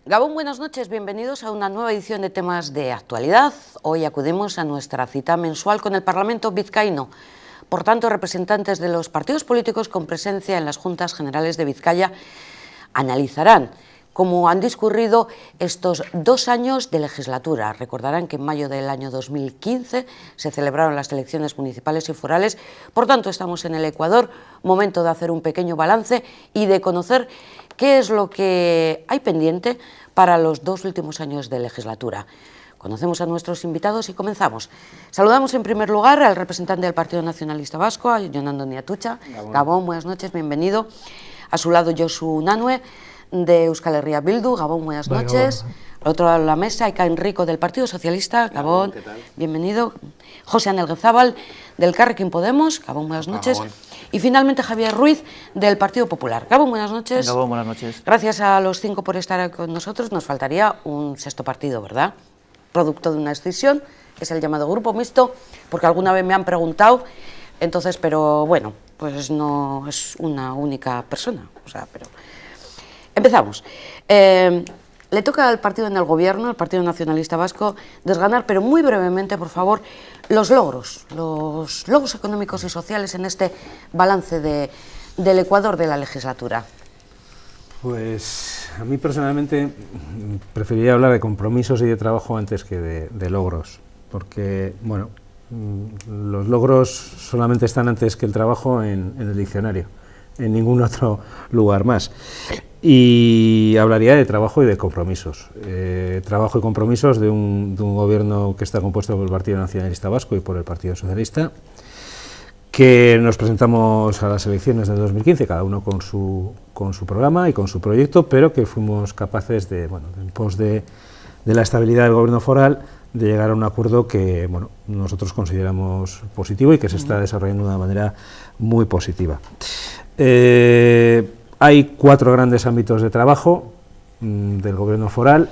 Gabón, buenas noches, bienvenidos a una nueva edición de Temas de Actualidad. Hoy acudimos a nuestra cita mensual con el Parlamento vizcaíno. Por tanto, representantes de los partidos políticos con presencia en las Juntas Generales de Vizcaya analizarán cómo han discurrido estos 2 años de legislatura. Recordarán que en mayo del año 2015 se celebraron las elecciones municipales y forales. Por tanto, estamos en el Ecuador, momento de hacer un pequeño balance y de conocer qué es lo que hay pendiente para los 2 últimos años de legislatura. Conocemos a nuestros invitados y comenzamos. Saludamos en primer lugar al representante del Partido Nacionalista Vasco, a Jon Andoni Atutxa. Gabón, buenas noches, bienvenido. A su lado, Josu Unanue, de Euskal Herria Bildu. Gabón, buenas noches. Al otro lado de la mesa, Eka Enrico, del Partido Socialista. Gabón, bienvenido. José Anel Gezábal, del Elkarrekin Podemos. Gabón, buenas noches. Gabón. Y finalmente Javier Ruiz, del Partido Popular. Gabón, buenas noches. Gabón, buenas noches. Gracias a los 5 por estar con nosotros. Nos faltaría un 6º partido, ¿verdad? Producto de una escisión, es el llamado Grupo Mixto, porque alguna vez me han preguntado, entonces, pero bueno, pues no es una única persona, o sea, pero... Empezamos. Le toca al partido en el gobierno, al Partido Nacionalista Vasco, desgranar, pero muy brevemente, por favor, los logros económicos y sociales en este balance del Ecuador de la legislatura. Pues a mí personalmente preferiría hablar de compromisos y de trabajo antes que de logros, porque, bueno, los logros solamente están antes que el trabajo en el diccionario, en ningún otro lugar más. Y hablaría de trabajo y de compromisos. Trabajo y compromisos de un gobierno que está compuesto por el Partido Nacionalista Vasco y por el Partido Socialista, que nos presentamos a las elecciones de 2015, cada uno con su programa y con su proyecto, pero que fuimos capaces de, bueno, en pos de la estabilidad del gobierno foral, de llegar a un acuerdo que, bueno, nosotros consideramos positivo y que se está desarrollando de una manera muy positiva. Hay 4 grandes ámbitos de trabajo del gobierno foral,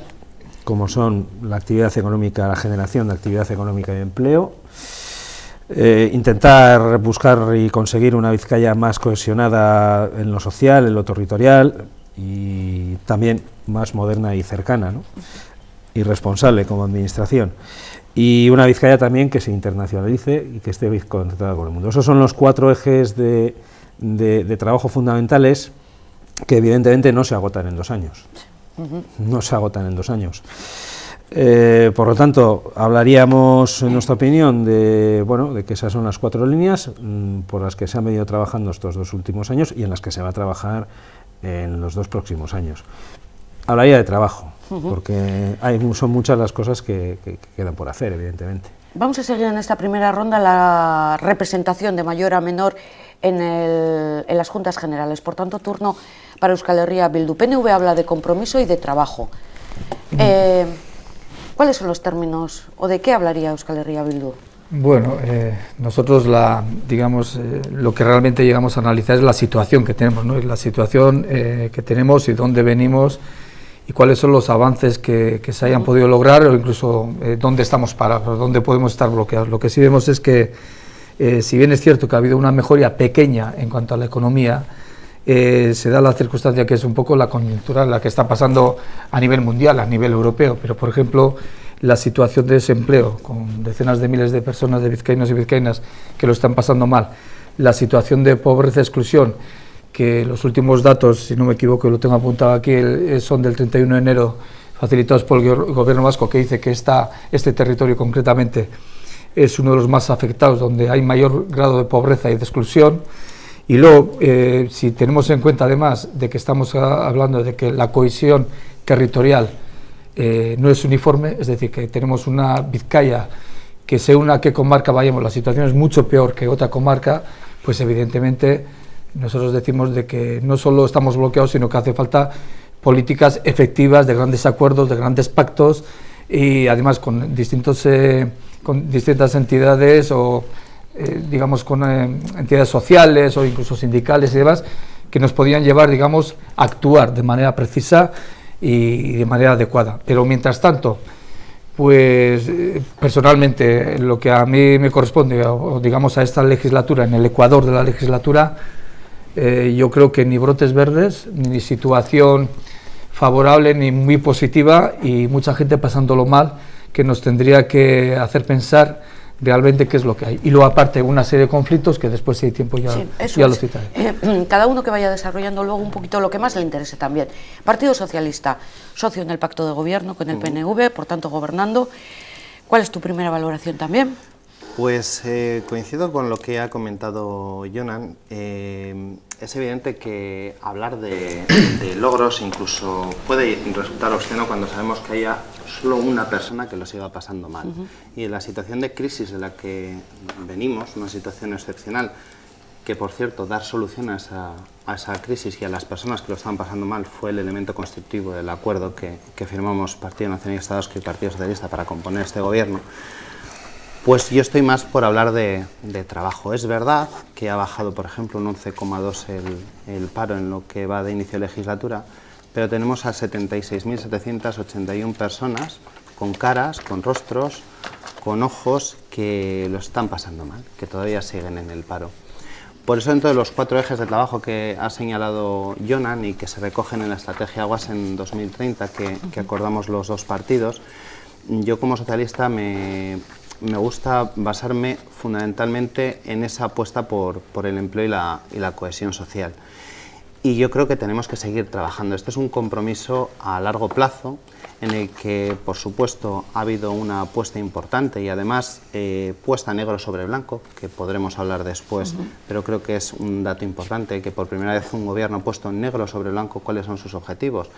como son la actividad económica, la generación de actividad económica y de empleo, intentar buscar y conseguir una Vizcaya más cohesionada en lo social, en lo territorial y también más moderna y cercana, ¿no? Y responsable como administración, y una Vizcaya también que se internacionalice y que esté conectada con el mundo. Esos son los 4 ejes de trabajo fundamentales que evidentemente no se agotan en 2 años. No se agotan en 2 años. Por lo tanto, hablaríamos, en nuestra opinión, de que esas son las 4 líneas por las que se han venido trabajando estos 2 últimos años y en las que se va a trabajar en los 2 próximos años. Hablaría de trabajo, porque son muchas las cosas que quedan por hacer, evidentemente. Vamos a seguir en esta primera ronda la representación de mayor a menor en las Juntas Generales. Por tanto, turno para Euskal Herria Bildu. PNV habla de compromiso y de trabajo. ¿Cuáles son los términos o de qué hablaría Euskal Herria Bildu? Bueno, nosotros lo que realmente llegamos a analizar es la situación que tenemos, ¿no? Es la situación que tenemos y dónde venimos y cuáles son los avances que se hayan podido lograr o incluso dónde estamos parados, dónde podemos estar bloqueados. Lo que sí vemos es que, si bien es cierto que ha habido una mejoría pequeña en cuanto a la economía, se da la circunstancia que es un poco la coyuntura la que está pasando a nivel mundial, a nivel europeo, pero por ejemplo la situación de desempleo con decenas de miles de personas, de vizcaínos y vizcaínas que lo están pasando mal, la situación de pobreza y exclusión, que los últimos datos, si no me equivoco, lo tengo apuntado aquí, son del 31 de enero, facilitados por el gobierno vasco, que dice que este territorio concretamente es uno de los más afectados, donde hay mayor grado de pobreza y de exclusión. Y luego, si tenemos en cuenta además de que estamos hablando de que la cohesión territorial no es uniforme, es decir, que tenemos una Vizcaya que según a qué comarca vayamos, la situación es mucho peor que otra comarca, pues evidentemente nosotros decimos de que no solo estamos bloqueados, sino que hace falta políticas efectivas de grandes acuerdos, de grandes pactos y además con distintas entidades o digamos con entidades sociales o incluso sindicales y demás que nos podían llevar, digamos, a actuar de manera precisa y de manera adecuada. Pero mientras tanto, pues personalmente lo que a mí me corresponde, o digamos a esta legislatura, en el Ecuador de la legislatura, yo creo que ni brotes verdes, ni situación favorable ni muy positiva, y mucha gente pasándolo mal, que nos tendría que hacer pensar realmente qué es lo que hay. Y luego aparte una serie de conflictos que después, si hay tiempo, ya lo citaré. Cada uno que vaya desarrollando luego un poquito lo que más le interese también. Partido Socialista, socio en el pacto de gobierno con el PNV, por tanto gobernando. ¿Cuál es tu primera valoración también? Pues coincido con lo que ha comentado Jonan. Es evidente que hablar de logros incluso puede resultar obsceno cuando sabemos que haya solo una persona que lo siga pasando mal. Y en la situación de crisis de la que venimos, una situación excepcional, que por cierto dar soluciones a esa crisis y a las personas que lo están pasando mal fue el elemento constitutivo del acuerdo que firmamos Partido Nacionalista Vasco y Partido Socialista para componer este gobierno. Pues yo estoy más por hablar de trabajo. Es verdad que ha bajado, por ejemplo, un 11,2 el paro en lo que va de inicio de legislatura, pero tenemos a 76.781 personas con caras, con rostros, con ojos que lo están pasando mal, que todavía siguen en el paro. Por eso, dentro de los 4 ejes de trabajo que ha señalado Jonan y que se recogen en la estrategia Aguas en 2030, que acordamos los dos partidos, yo como socialista me gusta basarme fundamentalmente en esa apuesta por el empleo y la cohesión social. Y yo creo que tenemos que seguir trabajando. Este es un compromiso a largo plazo en el que, por supuesto, ha habido una apuesta importante y además puesta negro sobre blanco, que podremos hablar después, pero creo que es un dato importante que por primera vez un gobierno ha puesto negro sobre blanco cuáles son sus objetivos.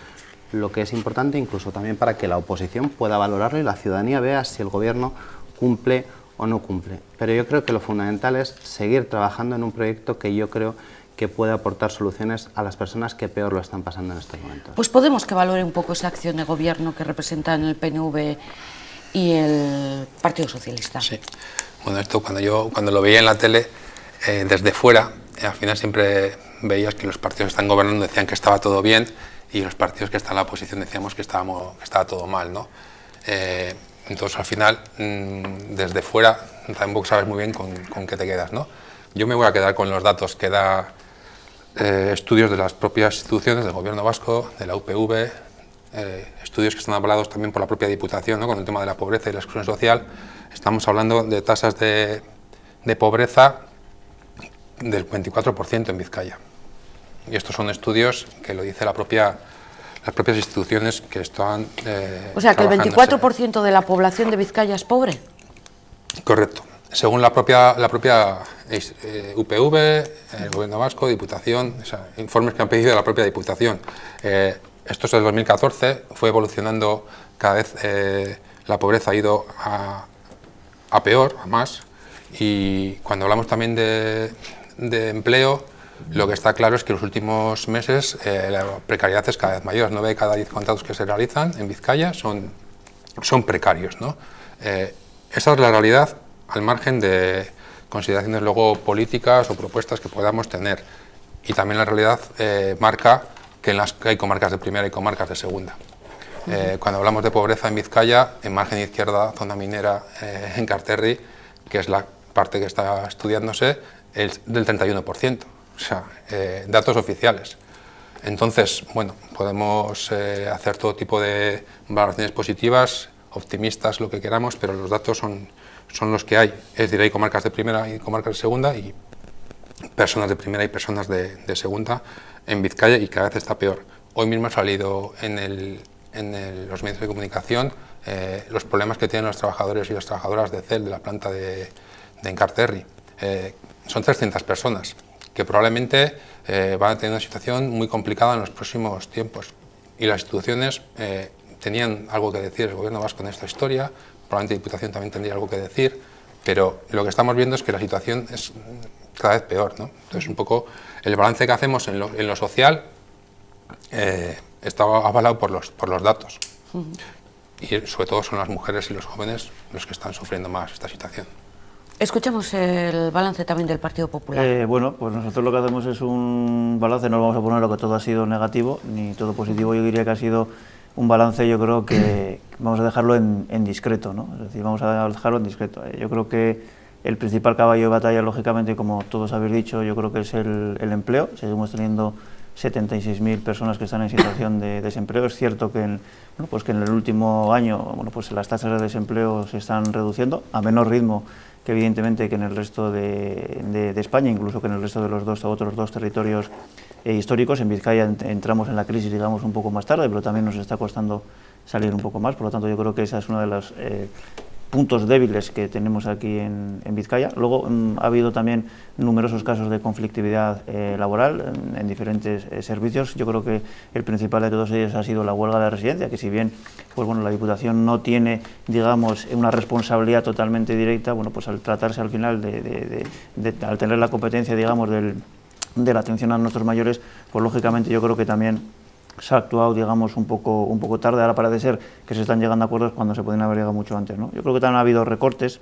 Lo que es importante incluso también para que la oposición pueda valorarlo y la ciudadanía vea si el gobierno cumple o no cumple. Pero yo creo que lo fundamental es seguir trabajando en un proyecto que yo creo que puede aportar soluciones a las personas que peor lo están pasando en estos momentos. Pues podemos que valore un poco esa acción de gobierno que representan el PNV y el Partido Socialista. Sí, bueno, esto cuando lo veía en la tele, desde fuera, al final siempre veías que los partidos que están gobernando decían que estaba todo bien y los partidos que están en la oposición decíamos que estaba todo mal, ¿no? Entonces, al final, desde fuera, tampoco sabes muy bien con qué te quedas, ¿no? Yo me voy a quedar con los datos que da estudios de las propias instituciones del Gobierno vasco, de la UPV, estudios que están avalados también por la propia Diputación, ¿no? Con el tema de la pobreza y la exclusión social. Estamos hablando de tasas de pobreza del 24% en Vizcaya. Y estos son estudios que lo dice las propias instituciones que están O sea, que el 24% de la población de Vizcaya es pobre. Correcto. Según la propia UPV, el Gobierno vasco, Diputación, o sea, informes que han pedido de la propia Diputación. Esto es del 2014, fue evolucionando cada vez, la pobreza ha ido a peor, a más, y cuando hablamos también de empleo, lo que está claro es que en los últimos meses la precariedad es cada vez mayor. 9 de cada 10 contratos que se realizan en Vizcaya son precarios, ¿no? Esa es la realidad, al margen de consideraciones luego políticas o propuestas que podamos tener. Y también la realidad marca que hay comarcas de primera y comarcas de segunda. Cuando hablamos de pobreza en Vizcaya, en margen izquierda, zona minera en Carterri, que es la parte que está estudiándose, es del 31%. O sea, datos oficiales. Entonces, bueno, podemos hacer todo tipo de valoraciones positivas, optimistas, lo que queramos, pero los datos son los que hay. Es decir, hay comarcas de primera y comarcas de segunda y personas de primera y personas de segunda en Vizcaya y cada vez está peor. Hoy mismo ha salido en los medios de comunicación los problemas que tienen los trabajadores y las trabajadoras de CEL, de la planta de Encarterri. Son 300 personas que probablemente van a tener una situación muy complicada en los próximos tiempos. Y las instituciones tenían algo que decir, el Gobierno vasco en esta historia, probablemente la Diputación también tendría algo que decir, pero lo que estamos viendo es que la situación es cada vez peor, ¿no? Entonces, un poco el balance que hacemos en lo social está avalado por los datos. Y sobre todo son las mujeres y los jóvenes los que están sufriendo más esta situación. Escuchamos el balance también del Partido Popular. Bueno, pues nosotros lo que hacemos es un balance, no vamos a poner lo que todo ha sido negativo, ni todo positivo. Yo diría que ha sido un balance, yo creo que vamos a dejarlo en discreto, ¿no? Es decir, vamos a dejarlo en discreto. Yo creo que el principal caballo de batalla, lógicamente, como todos habéis dicho, yo creo que es el empleo. Seguimos teniendo 76.000 personas que están en situación de desempleo. Es cierto que en el último año las tasas de desempleo se están reduciendo a menor ritmo que evidentemente que en el resto de España, incluso que en el resto de los otros dos territorios históricos. En Vizcaya entramos en la crisis, digamos, un poco más tarde, pero también nos está costando salir un poco más. Por lo tanto, yo creo que esa es uno de los puntos débiles que tenemos aquí en Vizcaya. Luego ha habido también numerosos casos de conflictividad laboral en diferentes servicios. Yo creo que el principal de todos ellos ha sido la huelga de residencia, que si bien la Diputación no tiene, digamos, una responsabilidad totalmente directa, pues al tratarse al final al tener la competencia, digamos, de la atención a nuestros mayores, pues lógicamente yo creo que también se ha actuado, digamos, un poco tarde. Ahora parece ser que se están llegando a acuerdos cuando se podrían haber llegado mucho antes, ¿no? Yo creo que también ha habido recortes,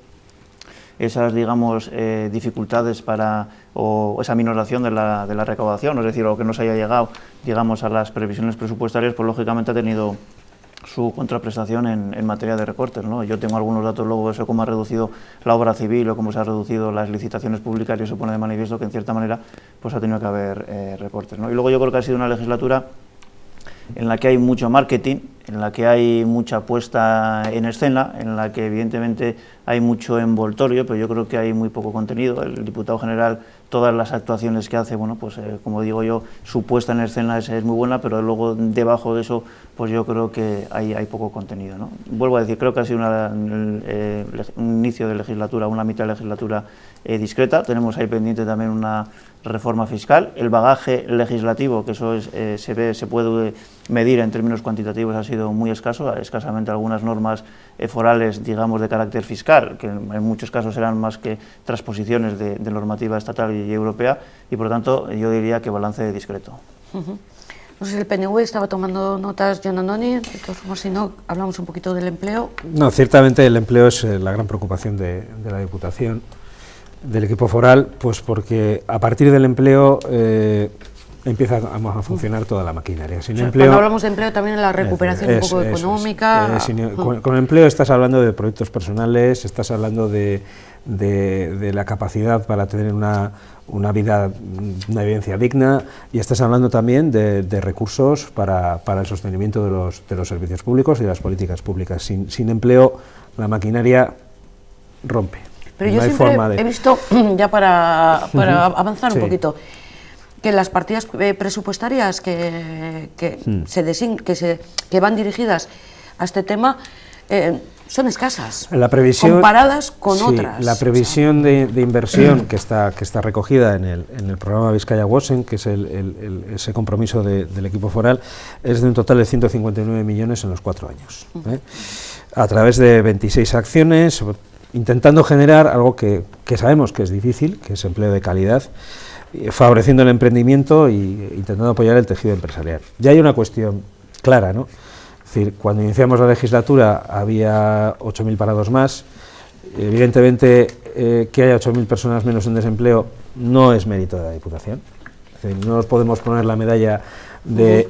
esas, digamos, dificultades o esa minoración de la recaudación, es decir, o que no se haya llegado, digamos, a las previsiones presupuestarias, pues lógicamente ha tenido su contraprestación en materia de recortes, ¿no? Yo tengo algunos datos luego de eso, cómo ha reducido la obra civil o cómo se ha reducido las licitaciones públicas, y eso pone de manifiesto que en cierta manera pues ha tenido que haber recortes, ¿no? Y luego yo creo que ha sido una legislatura en la que hay mucho marketing, en la que hay mucha puesta en escena, en la que evidentemente hay mucho envoltorio, pero yo creo que hay muy poco contenido. El diputado general, todas las actuaciones que hace, como digo yo, su puesta en escena es muy buena, pero luego debajo de eso, pues yo creo que hay poco contenido, ¿no? Vuelvo a decir, creo que ha sido un inicio de legislatura, una mitad de legislatura discreta. Tenemos ahí pendiente también una reforma fiscal. El bagaje legislativo, que eso se puede medir en términos cuantitativos, ha sido muy escaso, escasamente algunas normas forales, digamos, de carácter fiscal, que en muchos casos eran más que transposiciones de normativa estatal y europea, y por lo tanto yo diría que balance discreto. No sé si el PNV estaba tomando notas, Jon Andoni. De todas formas, si no, hablamos un poquito del empleo. No, ciertamente el empleo es la gran preocupación de la Diputación, del equipo foral, pues porque a partir del empleo empieza a funcionar toda la maquinaria. Sin empleo, cuando hablamos de empleo, también la recuperación un poco económica. Con empleo estás hablando de proyectos personales, estás hablando de la capacidad para tener una vida, una vivencia digna, y estás hablando también de recursos para el sostenimiento de los servicios públicos y de las políticas públicas. Sin empleo, la maquinaria rompe. Pero yo siempre he visto, ya para avanzar un poquito, que las partidas presupuestarias que van dirigidas a este tema son escasas, comparadas con otras. La previsión de inversión que está recogida en el programa Bizkaia-Wosen, que es ese compromiso del equipo foral, es de un total de 159 millones en los 4 años, a través de 26 acciones, intentando generar algo que sabemos que es difícil, que es empleo de calidad, favoreciendo el emprendimiento e intentando apoyar el tejido empresarial. Ya hay una cuestión clara, ¿no? Es decir, cuando iniciamos la legislatura había 8.000 parados más. Evidentemente, que haya 8.000 personas menos en desempleo no es mérito de la Diputación. Es decir, no nos podemos poner la medalla de...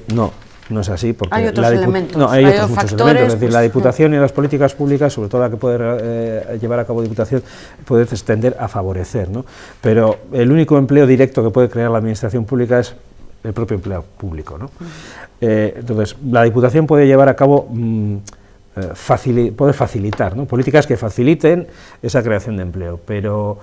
No es así, porque hay otros elementos. No, hay otros muchos elementos. Es decir, la Diputación y las políticas públicas, sobre todo la que puede llevar a cabo Diputación, puede tender a favorecer, ¿no? Pero el único empleo directo que puede crear la Administración pública es el propio empleo público, ¿no? Entonces, la Diputación puede llevar a cabo, puede facilitar, ¿no? Políticas que faciliten esa creación de empleo, pero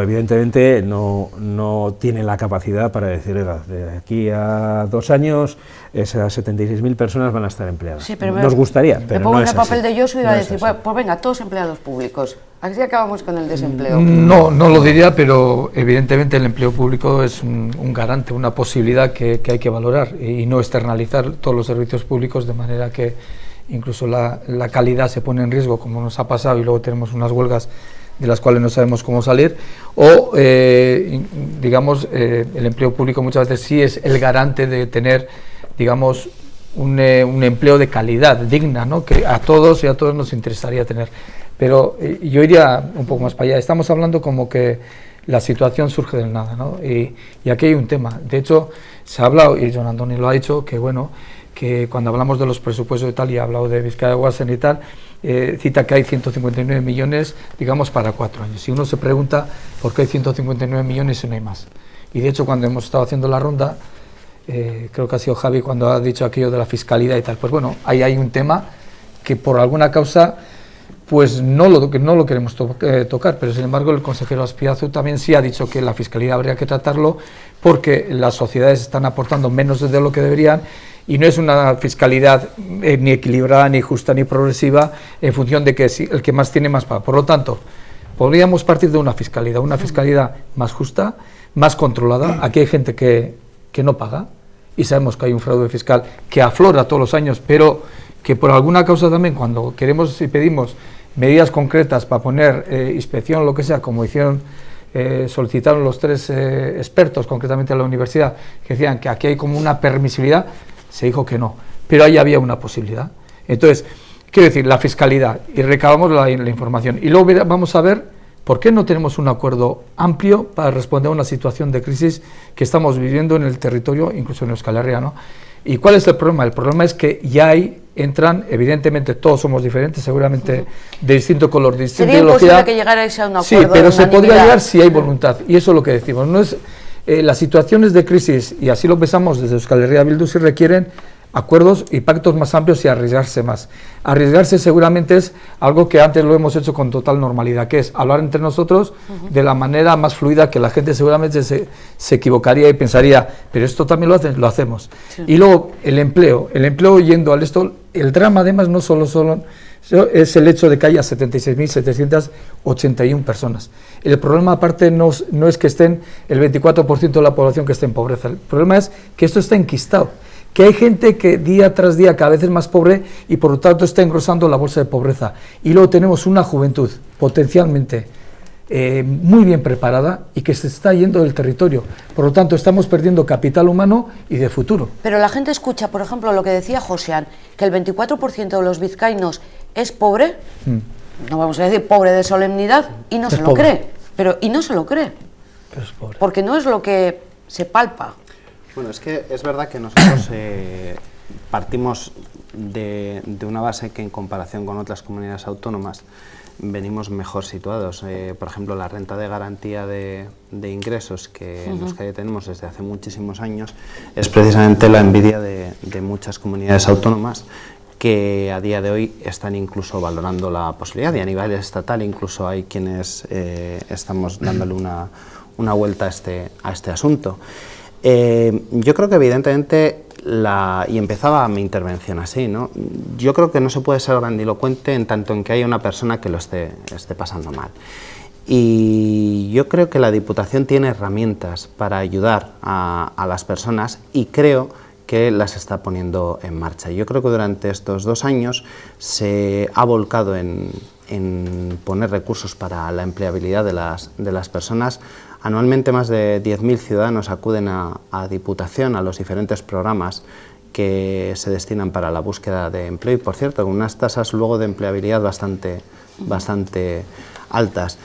evidentemente no tiene la capacidad para decir, de aquí a 2 años esas 76.000 personas van a estar empleadas. Sí, pero nos gustaría, pero no es así. Me pongo en el papel de Josu y iba a decir, pues venga, todos empleados públicos. Así acabamos con el desempleo. No lo diría, pero evidentemente el empleo público es un garante, una posibilidad que hay que valorar y no externalizar todos los servicios públicos de manera que incluso la calidad se pone en riesgo, como nos ha pasado, y luego tenemos unas huelgas de las cuales no sabemos cómo salir, o digamos, el empleo público muchas veces sí es el garante de tener, digamos, un empleo de calidad, digna, ¿no? Que a todos nos interesaría tener. Pero yo iría un poco más para allá. Estamos hablando como que la situación surge del nada, ¿no? Y aquí hay un tema. De hecho, se ha hablado, y Jon Andoni lo ha dicho, que bueno, que cuando hablamos de los presupuestos y tal, y ha hablado de Bizkaia-Wosen y tal, cita que hay 159 millones, digamos, para 4 años. Si uno se pregunta por qué hay 159 millones y no hay más. Y de hecho, cuando hemos estado haciendo la ronda, creo que ha sido Javi cuando ha dicho aquello de la fiscalidad y tal. Pues bueno, ahí hay un tema que por alguna causa pues no lo queremos tocar, pero sin embargo el consejero Azpiazu también sí ha dicho que la fiscalidad habría que tratarlo porque las sociedades están aportando menos de lo que deberían y no es una fiscalidad ni equilibrada, ni justa, ni progresiva en función de que el que más tiene más paga. Por lo tanto, podríamos partir de una fiscalidad más justa, más controlada. Aquí hay gente que no paga y sabemos que hay un fraude fiscal que aflora todos los años, pero que por alguna causa también cuando queremos y pedimos medidas concretas para poner inspección, lo que sea, como hicieron, solicitaron los 3 expertos, concretamente a la universidad, que decían que aquí hay como una permisibilidad, se dijo que no, pero ahí había una posibilidad. Entonces, quiero decir, la fiscalidad, y recabamos la información, y luego vamos a ver por qué no tenemos un acuerdo amplio para responder a una situación de crisis que estamos viviendo en el territorio, incluso en Euskal Herria, ¿no? ¿Y cuál es el problema? El problema es que ya entran, evidentemente todos somos diferentes, seguramente de distinto color, de distinta ideología. Sería imposible que llegarais a un acuerdo. Sí, pero se podría llegar si hay voluntad, y eso es lo que decimos. No es, las situaciones de crisis, y así lo pensamos desde Euskal Herria Bildu, sí requieren acuerdos y pactos más amplios y arriesgarse más. Arriesgarse seguramente es algo que antes lo hemos hecho con total normalidad, que es hablar entre nosotros de la manera más fluida, que la gente seguramente se equivocaría y pensaría, pero esto también lo hacemos. Sí. Y luego el empleo yendo al esto, el drama además no solo es el hecho de que haya 76.781 personas. El problema aparte no es que estén el 24% de la población que esté en pobreza, el problema es que esto está enquistado, que hay gente que día tras día cada vez es más pobre y por lo tanto está engrosando la bolsa de pobreza. Y luego tenemos una juventud potencialmente muy bien preparada y que se está yendo del territorio. Por lo tanto, estamos perdiendo capital humano y de futuro. Pero la gente escucha, por ejemplo, lo que decía Josean, que el 24% de los vizcaínos es pobre, no vamos a decir pobre de solemnidad, y no se lo cree. Y no se lo cree. Pero es pobre. Porque no es lo que se palpa. Bueno, es que es verdad que nosotros partimos de una base que en comparación con otras comunidades autónomas venimos mejor situados. Por ejemplo, la renta de garantía de ingresos que en Euskadi tenemos desde hace muchísimos años es precisamente la envidia de muchas comunidades autónomas que a día de hoy están incluso valorando la posibilidad, y a nivel estatal incluso hay quienes estamos dándole una vuelta a este asunto. Yo creo que evidentemente, y empezaba mi intervención así, ¿no? Yo creo que no se puede ser grandilocuente en tanto en que haya una persona que lo esté pasando mal. Y yo creo que la Diputación tiene herramientas para ayudar a las personas y creo que las está poniendo en marcha. Yo creo que durante estos 2 años se ha volcado en poner recursos para la empleabilidad de las personas. Anualmente más de 10.000 ciudadanos acuden a Diputación, a los diferentes programas que se destinan para la búsqueda de empleo y, por cierto, con unas tasas luego de empleabilidad bastante altas.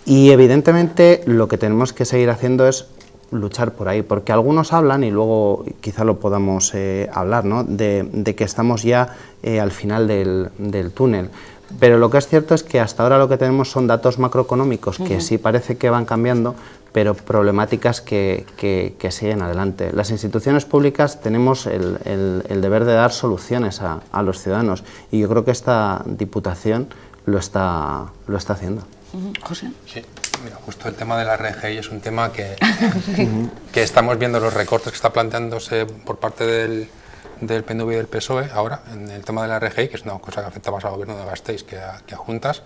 Y evidentemente lo que tenemos que seguir haciendo es luchar por ahí, porque algunos hablan, y luego quizá lo podamos hablar, ¿no?, de que estamos ya al final del túnel. Pero lo que es cierto es que hasta ahora lo que tenemos son datos macroeconómicos que sí parece que van cambiando, pero problemáticas que siguen adelante. Las instituciones públicas tenemos el deber de dar soluciones a los ciudadanos, y yo creo que esta Diputación lo está haciendo. José. Sí, mira, justo el tema de la RGI es un tema que estamos viendo los recortes que está planteándose por parte del PNV y del PSOE ahora en el tema de la RGI, que es una cosa que afecta más al gobierno de Gasteiz que a Juntas,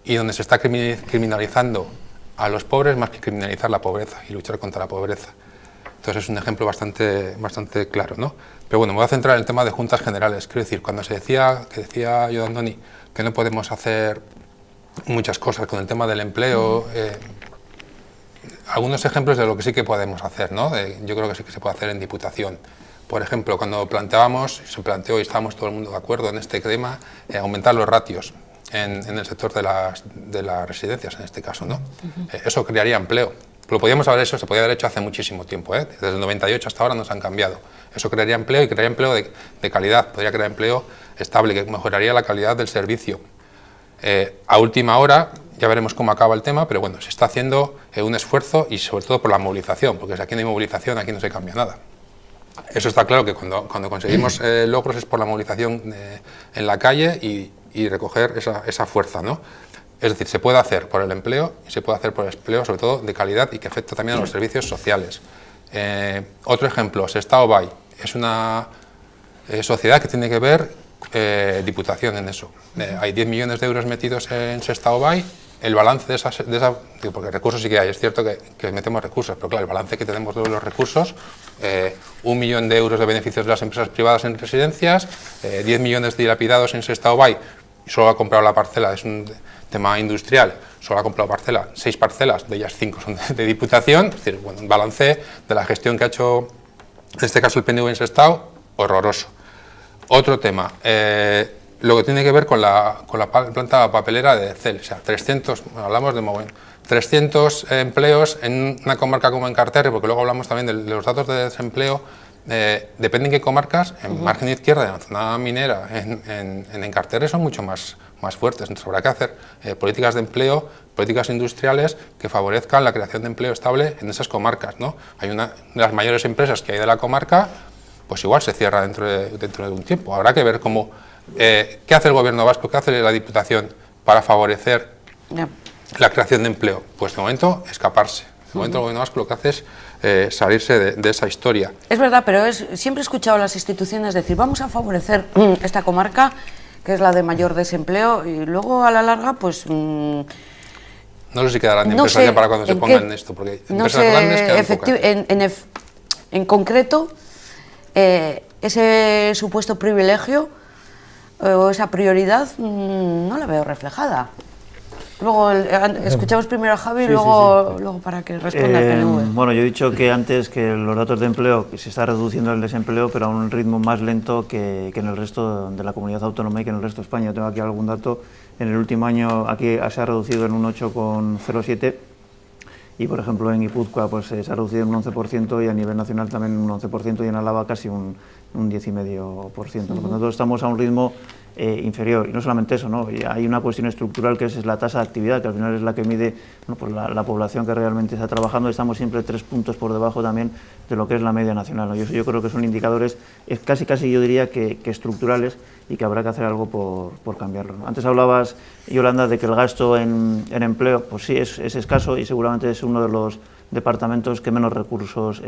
y donde se está criminalizando a los pobres más que criminalizar la pobreza y luchar contra la pobreza. Entonces es un ejemplo bastante claro, ¿no? Pero bueno, me voy a centrar en el tema de juntas generales. Quiero decir, cuando decía yo, Andoni, que no podemos hacer muchas cosas con el tema del empleo, algunos ejemplos de lo que sí que podemos hacer, ¿no? Yo creo que sí que se puede hacer en Diputación. Por ejemplo, cuando se planteó y estábamos todo el mundo de acuerdo en este tema, aumentar los ratios en el sector de las residencias, en este caso, ¿no? Eso crearía empleo. Lo podíamos haber hecho, se podía haber hecho hace muchísimo tiempo, ¿eh? Desde el 98 hasta ahora nos han cambiado. Eso crearía empleo, y crearía empleo de calidad, podría crear empleo estable, que mejoraría la calidad del servicio. A última hora ya veremos cómo acaba el tema, pero bueno, se está haciendo un esfuerzo, y sobre todo por la movilización, porque si aquí no hay movilización, aquí no se cambia nada. eso está claro que cuando conseguimos logros es por la movilización en la calle y recoger esa fuerza, ¿no? Es decir, se puede hacer por el empleo y se puede hacer por el empleo, sobre todo de calidad y que afecta también a los servicios sociales. Otro ejemplo, Sestao Bai, es una sociedad que tiene que ver Diputación en eso. Hay 10 millones de euros metidos en Sestao Bai. El balance de esa porque recursos sí que hay, es cierto que metemos recursos, pero claro, el balance que tenemos de los recursos, 1 millón de euros de beneficios de las empresas privadas en residencias, 10 millones dilapidados en Sestao Bai, y solo ha comprado la parcela, es un tema industrial, solo ha comprado parcela, 6 parcelas, de ellas 5 son de Diputación, es decir, bueno, un balance de la gestión que ha hecho, en este caso el PNV en Sestao, horroroso. Otro tema, lo que tiene que ver con la planta papelera de CEL, o sea, 300, hablamos de 300 empleos en una comarca como Encarterre, porque luego hablamos también de los datos de desempleo, depende en qué comarcas, en margen izquierda, en la zona minera, en Encarterre son mucho más fuertes, entonces habrá que hacer políticas de empleo, políticas industriales que favorezcan la creación de empleo estable en esas comarcas, ¿no? Hay una de las mayores empresas que hay de la comarca, pues igual se cierra dentro de un tiempo, habrá que ver cómo... ¿Qué hace el gobierno vasco, qué hace la Diputación para favorecer la creación de empleo? Pues de momento escaparse. De momento el gobierno vasco lo que hace es salirse de esa historia. Es verdad, pero siempre he escuchado a las instituciones decir vamos a favorecer esta comarca, que es la de mayor desempleo, y luego a la larga pues... no sé si quedarán de empresas ya para cuando se pongan en esto, porque empresas grandes quedan pocas. En concreto, ese supuesto privilegio o esa prioridad no la veo reflejada. Luego escuchamos primero a Javi y luego para que responda el PNV. Bueno, yo he dicho que antes que los datos de empleo, que se está reduciendo el desempleo, pero a un ritmo más lento que en el resto de la comunidad autónoma y que en el resto de España. Tengo aquí algún dato. En el último año aquí se ha reducido en un 8,07 y, por ejemplo, en Guipúzcoa pues, se ha reducido en un 11% y a nivel nacional también un 11% y en Álava casi un 10,5%. Por lo tanto, estamos a un ritmo inferior. Y no solamente eso, ¿no? Y hay una cuestión estructural que es la tasa de actividad, que al final es la que mide pues la población que realmente está trabajando. Estamos siempre 3 puntos por debajo también de lo que es la media nacional, ¿no? Y eso yo creo que son indicadores casi yo diría que estructurales y que habrá que hacer algo por cambiarlo, ¿no? Antes hablabas, Yolanda, de que el gasto en empleo, pues sí, es escaso y seguramente es uno de los departamentos que menos recursos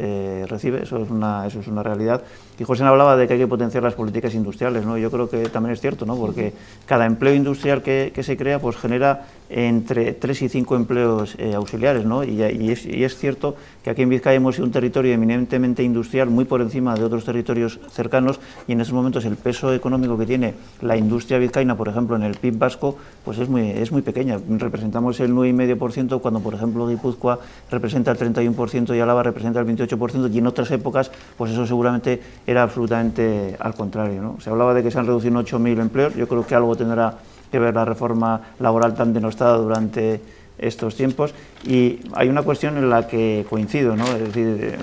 recibe, eso es una realidad. Y José hablaba de que hay que potenciar las políticas industriales, ¿no? Yo creo que también es cierto, ¿no? Porque cada empleo industrial que se crea pues genera entre 3 y 5 empleos auxiliares, ¿no? Y es cierto que aquí en Vizcaya hemos sido un territorio eminentemente industrial, muy por encima de otros territorios cercanos, y en estos momentos el peso económico que tiene la industria vizcaína, por ejemplo, en el PIB vasco, pues es muy pequeña. Representamos el 9,5% cuando, por ejemplo, Guipúzcoa representa el 31% y Álava representa el 28%, y en otras épocas, pues eso seguramente era absolutamente al contrario, ¿no? Se hablaba de que se han reducido 8.000 empleos, yo creo que algo tendrá que ver la reforma laboral tan denostada durante estos tiempos, y hay una cuestión en la que coincido, ¿no? Es decir,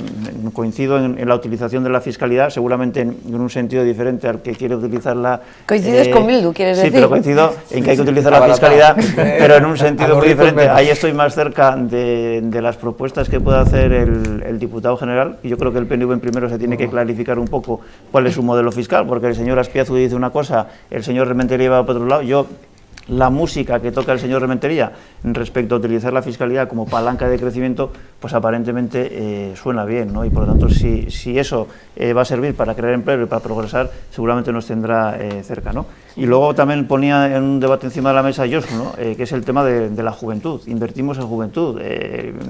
coincido en la utilización de la fiscalidad, seguramente en un sentido diferente al que quiere utilizarla. Coincides con Bildu, quieres decir. Sí, pero coincido en que hay que utilizar la fiscalidad, pero en un sentido muy diferente. Ahí estoy más cerca de las propuestas que puede hacer el diputado general, y yo creo que el PNV en primero se tiene que clarificar un poco cuál es su modelo fiscal, porque el señor Azpiazu dice una cosa, el señor Rementería va por otro lado. La música que toca el señor Rementería respecto a utilizar la fiscalidad como palanca de crecimiento, pues aparentemente suena bien, ¿no? Y por lo tanto, si eso va a servir para crear empleo y para progresar, seguramente nos tendrá cerca, ¿no? Y luego también ponía en un debate encima de la mesa Josu, ¿no? Que es el tema de la juventud. Invertimos en juventud,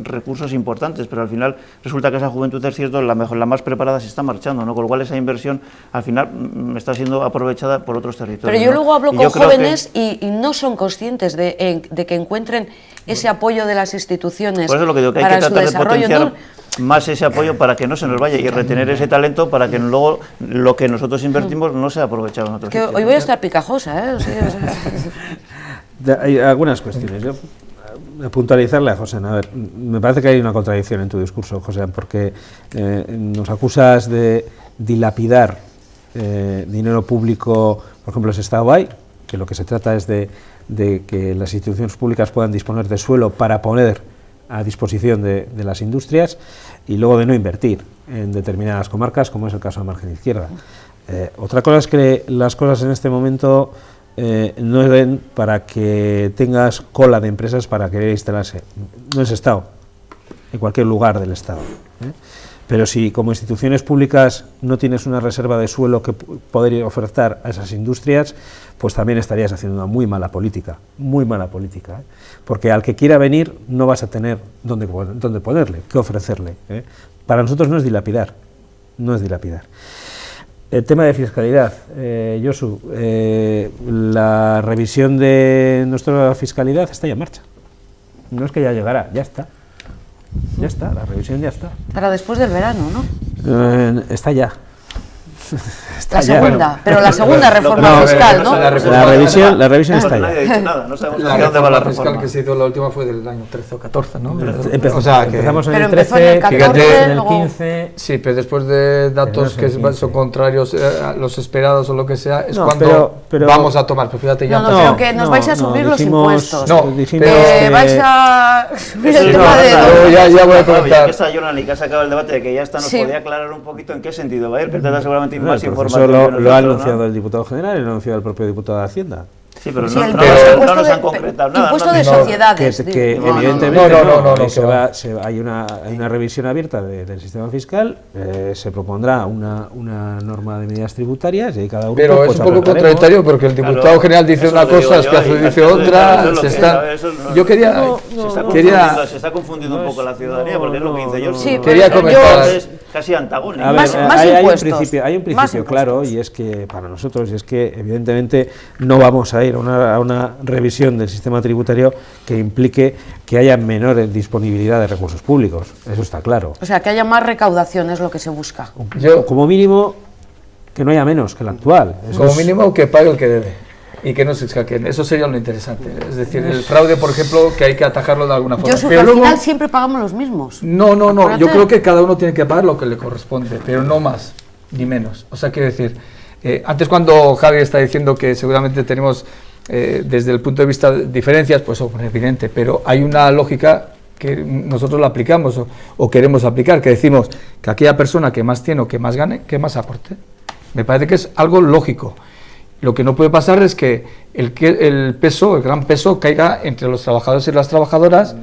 recursos importantes, pero al final resulta que esa juventud, es cierto, la más preparada se está marchando, ¿no? Con lo cual esa inversión al final está siendo aprovechada por otros territorios. Pero yo luego hablo con jóvenes y no son conscientes de que encuentren ese apoyo de las instituciones por eso lo que digo, que hay que tratar de potenciar más ese apoyo para que no se nos vaya y retener ese talento para que luego lo que nosotros invertimos no sea aprovechado en otros sitios. Hoy voy a estar picajosa, ¿eh? Hay algunas cuestiones. Yo, puntualizarle a José, a ver, me parece que hay una contradicción en tu discurso, José, porque nos acusas de dilapidar dinero público, por ejemplo, en Sestao Bai, que lo que se trata es de que las instituciones públicas puedan disponer de suelo para poder a disposición de las industrias y luego de no invertir en determinadas comarcas, como es el caso de margen izquierda. Otra cosa es que las cosas en este momento no den para que tengas cola de empresas para querer instalarse. No es Estado, en cualquier lugar del Estado. Pero si como instituciones públicas no tienes una reserva de suelo que poder ofertar a esas industrias, pues también estarías haciendo una muy mala política, porque al que quiera venir no vas a tener dónde ponerle, qué ofrecerle. Para nosotros no es dilapidar, El tema de fiscalidad, Josu, la revisión de nuestra fiscalidad está ya en marcha. No es que ya llegará, ya está. Ya está, la revisión ya está. Para después del verano, ¿no? Está ya. La segunda, pero la segunda reforma fiscal, ¿no? La revisión está ya. Nadie ha dicho nada, no sabemos La dónde va la reforma fiscal reforma. que se hizo la última fue del año 13 o 14, ¿no? Empezamos en Pero el empezó 13, en el 14, en el luego- 15... Sí, pero después de datos Pero no es el que 15. son contrarios a los esperados o lo que sea, es No, cuando pero- vamos a tomar. Pero fíjate, ya No, empezó. pero que nos vais a subir los impuestos. No, dijimos Que que vais a subir Eso el es tema una de... cosa, Yo ya voy a Ya comentar. que está Jonan y que ha sacado el debate de que ya está, nos Sí. podía aclarar un poquito en qué sentido va a ir, que tendrá seguramente El más proceso información. lo que ha nosotros, anunciado ¿no? el diputado general y lo ha anunciado el propio diputado de Hacienda. Sí, pero Sí, no, el no, impuesto no nos de- han concretado nada. impuesto no, de no, sociedades. Que No, no, evidentemente no, se que va- va. hay una revisión abierta del sistema fiscal, se propondrá una norma de medidas tributarias y ahí cada grupo Pero es pues, un poco aportaremos. contradictorio porque el diputado Claro, general dice eso una lo digo cosa, yo, Azpiazu y dice eso otra. es lo Se que está... sabe, eso no- Yo quería... Se está confundiendo un poco la ciudadanía, porque es lo que dice yo. Sí, Quería pero comentar- Es casi antagónico. A ver, Más hay un impuestos. principio, Más impuestos. claro, y es que para nosotros, y es que evidentemente no vamos a ir a una revisión del sistema tributario que implique que haya menor disponibilidad de recursos públicos, eso está claro. O sea, que haya más recaudación es lo que se busca. Yo, Como mínimo, que no haya menos que la actual. Eso como es- mínimo, que pague el que debe y que no se escaqueen. Eso sería lo interesante. Es decir, el fraude, por ejemplo, que hay que atajarlo de alguna forma. Yo, Pero al luego- final siempre pagamos los mismos. No, yo Acuérdate. creo que cada uno tiene que pagar lo que le corresponde, pero no más ni menos. O sea, quiero decir, antes cuando Javi está diciendo que seguramente tenemos desde el punto de vista de diferencias, pues es evidente, pero hay una lógica que nosotros la aplicamos o queremos aplicar, que decimos que aquella persona que más tiene o que más gane, que más aporte. Me parece que es algo lógico. Lo que no puede pasar es que el gran peso caiga entre los trabajadores y las trabajadoras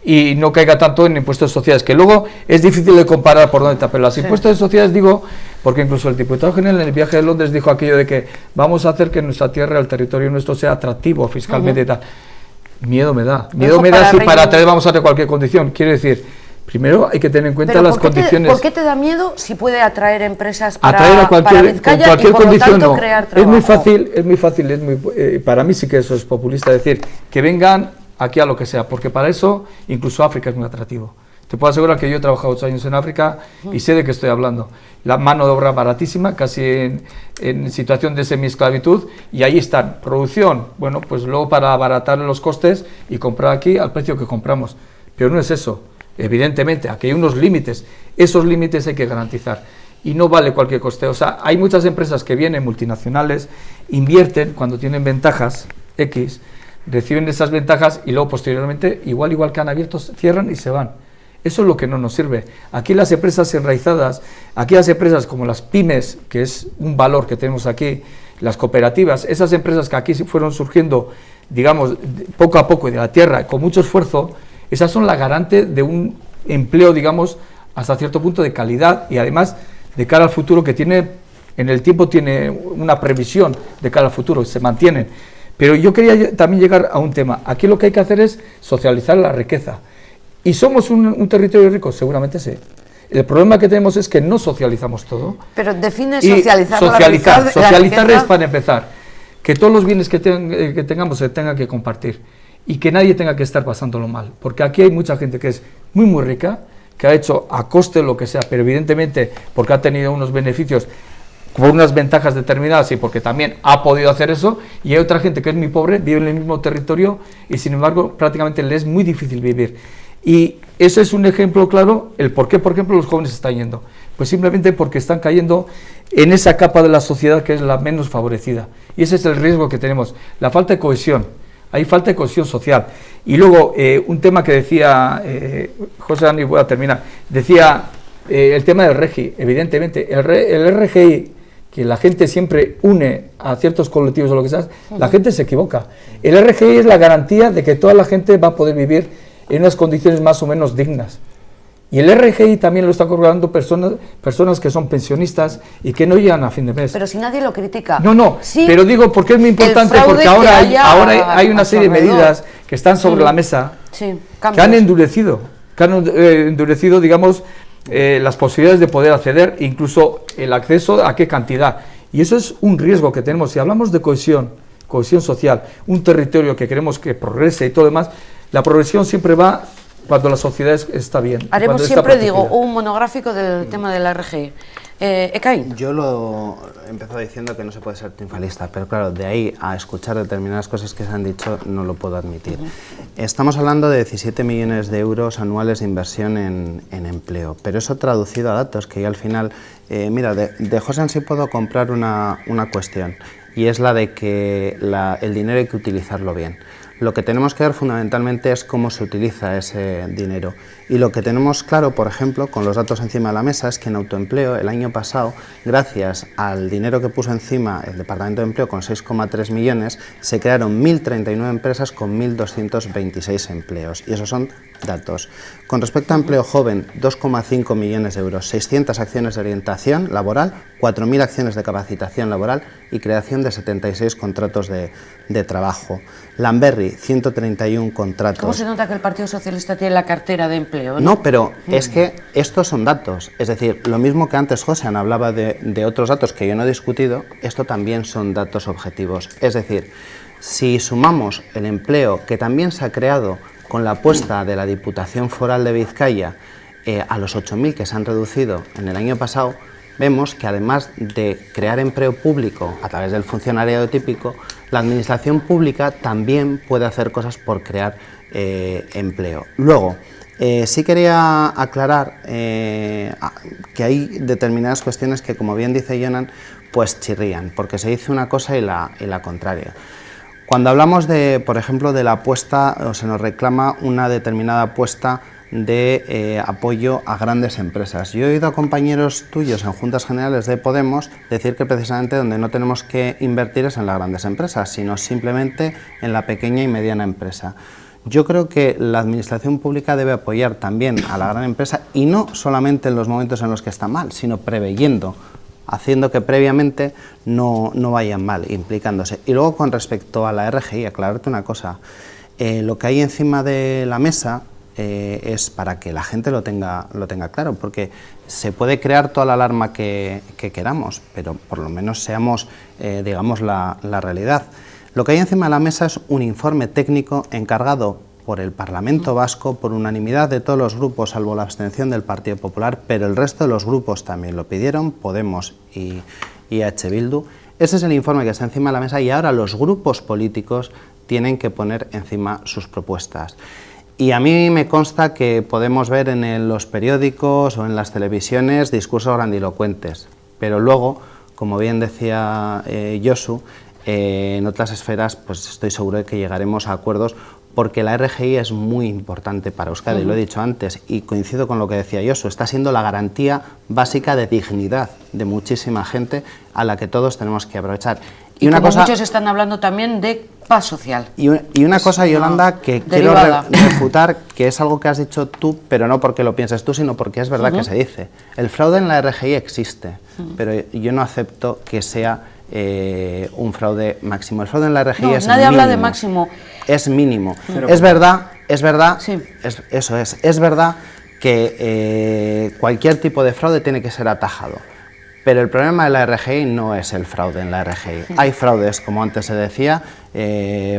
y no caiga tanto en impuestos de sociedades, que luego es difícil de comparar por dónde está, pero los impuestos de sociedades digo, porque incluso el diputado general en el viaje de Londres dijo aquello de que vamos a hacer que nuestra tierra, el territorio nuestro sea atractivo fiscalmente y tal. Miedo me da si para atraer vamos a hacer cualquier condición. Quiero decir, primero hay que tener en cuenta Pero las condiciones. ¿por qué te da miedo si puede atraer empresas para, Atraer a para cualquier, Vizcaya con cualquier y por lo condición tanto no. crear Es muy trabajo? fácil, para mí sí que eso es populista decir que vengan aquí a lo que sea, porque para eso incluso África es muy atractivo. Te puedo asegurar que yo he trabajado 8 años en África y sé de qué estoy hablando. La mano de obra baratísima, casi en situación de semiesclavitud, y ahí están. Producción, bueno, pues luego para abaratar los costes y comprar aquí al precio que compramos. Pero no es eso. Evidentemente, aquí hay unos límites. Esos límites hay que garantizar. Y no vale cualquier coste. O sea, hay muchas empresas que vienen, multinacionales, invierten cuando tienen ventajas X, reciben esas ventajas y luego posteriormente, igual que han abierto, cierran y se van. Eso es lo que no nos sirve. Aquí las empresas enraizadas, aquí las empresas como las pymes, que es un valor que tenemos aquí, las cooperativas, esas empresas que aquí fueron surgiendo, digamos, poco a poco de la tierra, con mucho esfuerzo, esas son la garante de un empleo, digamos, hasta cierto punto de calidad y además de cara al futuro que tiene, en el tiempo tiene una previsión de cara al futuro, se mantienen. Pero yo quería también llegar a un tema. Aquí lo que hay que hacer es socializar la riqueza. ¿Y somos un territorio rico? Seguramente sí. El problema que tenemos es que no socializamos todo. Pero define Y socializar. socializar es, para empezar, que todos los bienes que tengamos se tengan que compartir y que nadie tenga que estar pasándolo mal. Porque aquí hay mucha gente que es muy rica, que ha hecho a coste lo que sea, pero evidentemente porque ha tenido unos beneficios por unas ventajas determinadas y porque también ha podido hacer eso, y hay otra gente que es muy pobre, vive en el mismo territorio y sin embargo prácticamente le es muy difícil vivir. Y ese es un ejemplo claro, el por qué, por ejemplo, los jóvenes están yendo. Pues simplemente porque están cayendo en esa capa de la sociedad que es la menos favorecida. Y ese es el riesgo que tenemos, la falta de cohesión. hay falta de cohesión social. Y luego, un tema que decía José Dani, voy a terminar, decía el tema del RGI. Evidentemente, el RGI, que la gente siempre une a ciertos colectivos o lo que sea, la gente se equivoca. El RGI es la garantía de que toda la gente va a poder vivir en unas condiciones más o menos dignas. Y el RGI también lo está cobrando personas que son pensionistas y que no llegan a fin de mes. Pero si nadie lo critica. No, sí, pero digo porque es muy importante, porque ahora hay una serie de medidas que están sobre la mesa, sí, que han endurecido, digamos, las posibilidades de poder acceder, incluso el acceso a qué cantidad. Y eso es un riesgo que tenemos. Si hablamos de cohesión social, un territorio que queremos que progrese y todo lo demás, la progresión siempre va cuando la sociedad está bien. Haremos siempre, digo, un monográfico del tema de la RGI. Ekain. Yo lo he empezado diciendo que no se puede ser triunfalista, pero claro, de ahí a escuchar determinadas cosas que se han dicho no lo puedo admitir. Estamos hablando de 17 millones de euros anuales de inversión en empleo, pero eso traducido a datos, que yo al final, mira, de José sí puedo comprar una cuestión, y es la de que el dinero hay que utilizarlo bien. Lo que tenemos que ver fundamentalmente es cómo se utiliza ese dinero. Y lo que tenemos claro, por ejemplo, con los datos encima de la mesa, es que en autoempleo el año pasado, gracias al dinero que puso encima el Departamento de Empleo con 6,3 millones, se crearon 1.039 empresas con 1.226 empleos. Y esos son datos. Con respecto a empleo joven, 2,5 millones de euros, 600 acciones de orientación laboral, 4.000 acciones de capacitación laboral y creación de 76 contratos de trabajo. Lamberri, 131 contratos. ¿Cómo se nota que el Partido Socialista tiene la cartera de empleo? No, pero es que estos son datos. Es decir, lo mismo que antes José hablaba de otros datos que yo no he discutido, esto también son datos objetivos. Es decir, si sumamos el empleo que también se ha creado con la apuesta de la Diputación Foral de Vizcaya a los 8.000 que se han reducido en el año pasado, vemos que además de crear empleo público a través del funcionariado típico, la administración pública también puede hacer cosas por crear empleo. Luego, sí quería aclarar que hay determinadas cuestiones que, como bien dice Jonan, pues chirrían, porque se dice una cosa y la contraria. Cuando hablamos de, por ejemplo, de la apuesta, o se nos reclama una determinada apuesta de apoyo a grandes empresas. Yo he oído a compañeros tuyos en Juntas Generales de Podemos decir que precisamente donde no tenemos que invertir es en las grandes empresas, sino simplemente en la pequeña y mediana empresa. Yo creo que la administración pública debe apoyar también a la gran empresa, y no solamente en los momentos en los que está mal, sino preveyendo, haciendo que previamente no vayan mal, implicándose. Y luego, con respecto a la RGI, aclararte una cosa, lo que hay encima de la mesa es para que la gente lo tenga claro, porque se puede crear toda la alarma que queramos, pero por lo menos seamos, digamos, la realidad. Lo que hay encima de la mesa es un informe técnico encargado por el Parlamento Vasco, por unanimidad de todos los grupos, salvo la abstención del Partido Popular, pero el resto de los grupos también lo pidieron, Podemos y EH Bildu. Ese es el informe que está encima de la mesa y ahora los grupos políticos tienen que poner encima sus propuestas. Y a mí me consta que podemos ver en los periódicos o en las televisiones discursos grandilocuentes, pero luego, como bien decía Josu, en otras esferas pues estoy seguro de que llegaremos a acuerdos, porque la RGI es muy importante para Euskadi, lo he dicho antes, y coincido con lo que decía Josu, está siendo la garantía básica de dignidad de muchísima gente a la que todos tenemos que aprovechar. Y una cosa, muchos están hablando también de paz social. Y una cosa, Yolanda, que quiero refutar, que es algo que has dicho tú, pero no porque lo pienses tú, sino porque es verdad que se dice. El fraude en la RGI existe, pero yo no acepto que sea un fraude máximo. El fraude en la RGI es mínimo. Nadie habla de máximo. Es mínimo. Es verdad, sí. Es verdad que cualquier tipo de fraude tiene que ser atajado. Pero el problema de la RGI no es el fraude en la RGI. Sí. Hay fraudes, como antes se decía,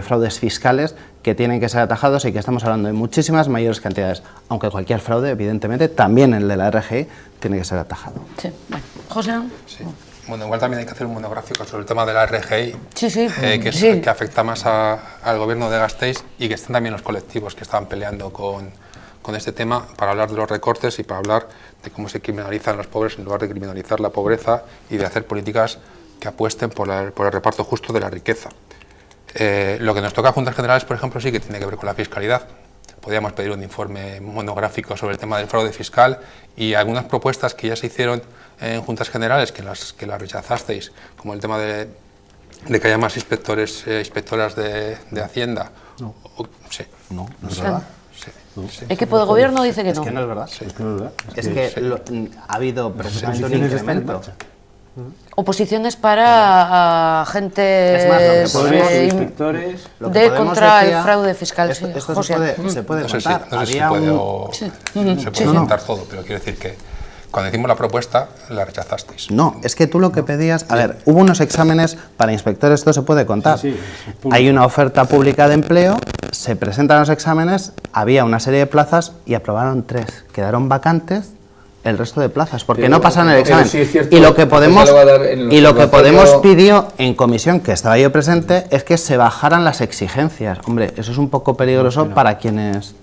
fraudes fiscales que tienen que ser atajados y que estamos hablando de muchísimas mayores cantidades. Aunque cualquier fraude, evidentemente, también el de la RGI, tiene que ser atajado. Sí. Bueno, José. Sí. Bueno, igual también hay que hacer un monográfico sobre el tema de la RGI, que afecta más al gobierno de Gasteiz, y que están también los colectivos que estaban peleando con este tema, para hablar de los recortes y para hablar de cómo se criminalizan los pobres en lugar de criminalizar la pobreza, y de hacer políticas que apuesten por el reparto justo de la riqueza. Lo que nos toca a Juntas Generales, por ejemplo, sí que tiene que ver con la fiscalidad. Podríamos pedir un informe monográfico sobre el tema del fraude fiscal, y algunas propuestas que ya se hicieron en Juntas Generales, que las rechazasteis, como el tema de que haya más inspectoras de Hacienda. No. Sí. No, no es verdad. Sí. Sí. El equipo de gobierno dice que Es no. que no es verdad. Sí. Es que no es verdad. Es que ha habido precisamente un posiciones están en incremento. marcha. Oposiciones para agentes Es más, lo que podemos- inspectores. Lo que de Podemos contra decía, el fraude fiscal. Esto, sí, esto José. se puede No sé si, contar. no sé si se Había puede, un- se puede contar todo, pero quiero decir que cuando hicimos la propuesta la rechazasteis. No, es que tú lo que pedías... A ver, hubo unos exámenes para inspectores, esto se puede contar. Sí, sí, es público. Hay una oferta pública de empleo, se presentan los exámenes, había una serie de plazas y aprobaron 3. Quedaron vacantes el resto de plazas, porque Pero- no pasan el pero examen. sí es cierto, y lo que pues Podemos, ya lo va a dar en el y lo que observatorio- Podemos pidió en comisión, que estaba yo presente, es que se bajaran las exigencias. Hombre, eso es un poco peligroso para quienes...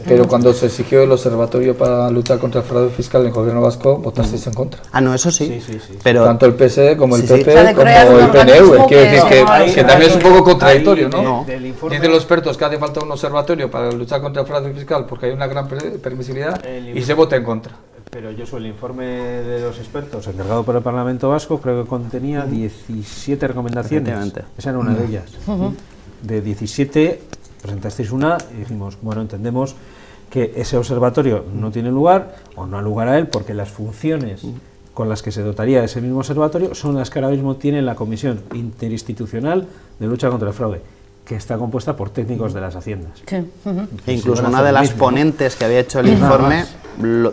Pero cuando se exigió el observatorio para luchar contra el fraude fiscal en el gobierno vasco, votasteis en contra. Ah, no, eso sí. Sí, sí, sí. Pero Tanto el PSE como el Sí, sí. PP O sea, de crear como un el PNV. organismo Quiero decir que- que también es un poco contradictorio, Ahí, ¿no? del informe- Dicen los expertos que hace falta un observatorio para luchar contra el fraude fiscal porque hay una gran permisividad y se vota en contra. Pero yo soy el informe de los expertos encargado por el Parlamento Vasco, creo que contenía 17 recomendaciones. Efectivamente. Esa era una de ellas. De 17 presentasteis una y dijimos, bueno, entendemos que ese observatorio no tiene lugar o no ha lugar a él porque las funciones con las que se dotaría ese mismo observatorio son las que ahora mismo tiene la Comisión Interinstitucional de Lucha contra el Fraude, que está compuesta por técnicos de las haciendas. Sí. E incluso van a una hacer de lo las mismo, ¿no? ponentes que había hecho el informe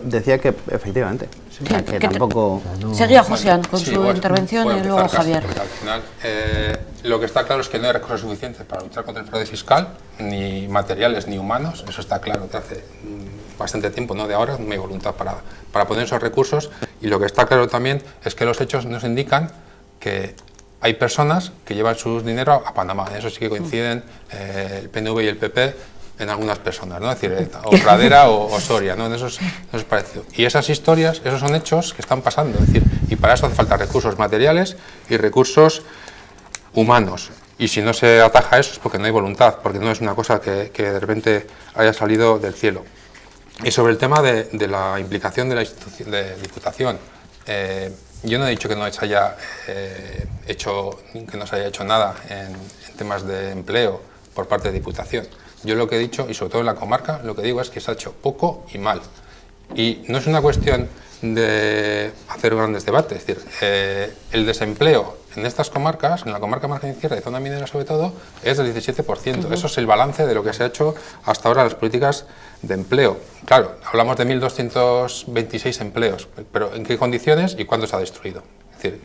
decía que efectivamente, o sea, que que- tampoco... Seguía José con Sí, su bueno, intervención puedo y luego empezar casi, Javier. porque al final, lo que está claro es que no hay recursos suficientes para luchar contra el fraude fiscal, ni materiales ni humanos, eso está claro desde hace bastante tiempo, no de ahora, no hay voluntad para poner esos recursos, y lo que está claro también es que los hechos nos indican que hay personas que llevan su dinero a Panamá, en eso sí que coinciden el PNV y el PP en algunas personas, ¿no? Es decir, o Pradera o Soria, ¿no? En eso es parecido. Y esas historias, esos son hechos que están pasando, es decir, y para eso hace falta recursos materiales y recursos humanos. Y si no se ataja eso es porque no hay voluntad, porque no es una cosa que de repente haya salido del cielo. Y sobre el tema de la implicación de la institución de Diputación, yo no he dicho que no se haya hecho nada en temas de empleo por parte de Diputación. Yo lo que he dicho, y sobre todo en la comarca, lo que digo es que se ha hecho poco y mal. Y no es una cuestión de hacer grandes debates, es decir, el desempleo en estas comarcas, en la comarca margen izquierda y zona minera sobre todo, es del 17%. Eso es el balance de lo que se ha hecho hasta ahora en las políticas de empleo. Claro, hablamos de 1.226 empleos, pero ¿en qué condiciones y cuándo se ha destruido? Es decir,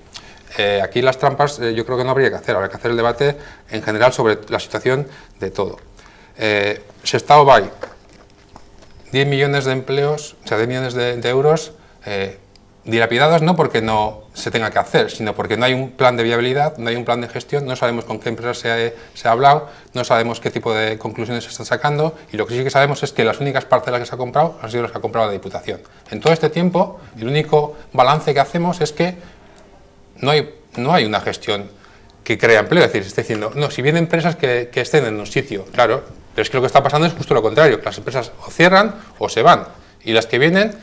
aquí las trampas yo creo que no habría que hacer, habría que hacer el debate en general sobre la situación de todo. Sestao Bay, 10 millones de empleos, o sea, 10 millones de euros dilapidados no porque no se tenga que hacer, sino porque no hay un plan de viabilidad, no hay un plan de gestión, no sabemos con qué empresas se ha hablado, no sabemos qué tipo de conclusiones se están sacando, y lo que sí que sabemos es que las únicas parcelas que se ha comprado han sido las que ha comprado la Diputación. En todo este tiempo, el único balance que hacemos es que no hay una gestión que crea empleo, es decir, se está diciendo, no, si vienen empresas que estén en un sitio, claro, pero es que lo que está pasando es justo lo contrario, las empresas o cierran o se van, y las que vienen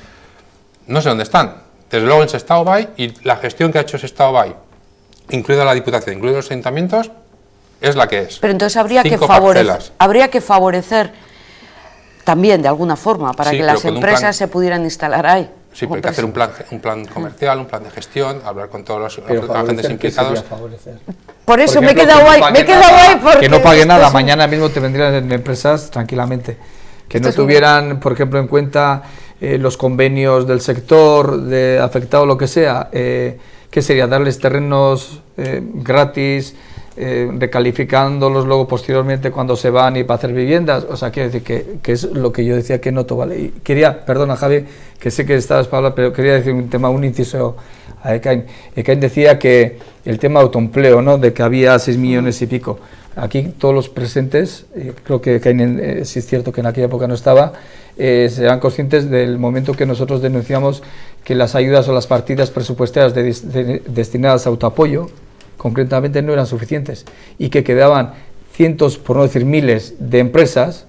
no sé dónde están. Desde luego en Sestao Bay, y la gestión que ha hecho Sestao Bay, incluida la Diputación, incluidos los ayuntamientos, es la que es. Pero entonces 5 parcelas. habría que favorecer también de alguna forma para Sí, que pero las con un empresas plan- se pudieran instalar ahí. Sí, pero hay que hacer un plan comercial, un plan de gestión, hablar con todos los Pero agentes favorecer, ¿qué implicados. sería favorecer? Por eso Por me he ejemplo, quedado que ahí, no me he pague quedado nada, ahí porque que no pague esto nada, es un- mañana mismo te vendrían en empresas tranquilamente. Que Esto no es un- tuvieran, por ejemplo, en cuenta los convenios del sector, de afectado lo que sea, ¿qué sería? Darles terrenos gratis, recalificándolos luego posteriormente cuando se van y para hacer viviendas. O sea, quiero decir que es lo que yo decía que noto, ¿vale? Y quería, perdona Javi, que sé que estabas para hablar, pero quería decir un inciso a Ekain. Ekain decía que el tema autoempleo, ¿no? De que había 6 millones y pico. Aquí todos los presentes, creo que Ekain, sí es cierto que en aquella época no estaba, serán conscientes del momento que nosotros denunciamos que las ayudas o las partidas presupuestarias destinadas a autoapoyo concretamente no eran suficientes y que quedaban cientos, por no decir miles, de empresas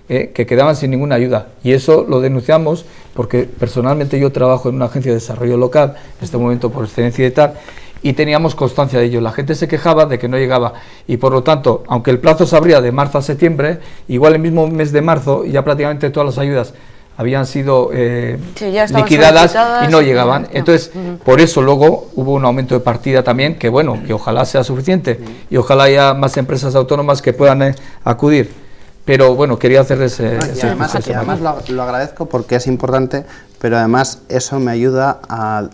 que quedaban sin ninguna ayuda, y eso lo denunciamos porque personalmente yo trabajo en una agencia de desarrollo local, en este momento por excelencia y tal, y teníamos constancia de ello. La gente se quejaba de que no llegaba, y por lo tanto, aunque el plazo se abría de marzo a septiembre, igual el mismo mes de marzo ya prácticamente todas las ayudas habían sido liquidadas y no llegaban. Entonces, por eso luego hubo un aumento de partida también, que bueno, que ojalá sea suficiente, y ojalá haya más empresas autónomas que puedan acudir. Pero bueno, quería hacerles y además lo agradezco porque es importante, pero además eso me ayuda a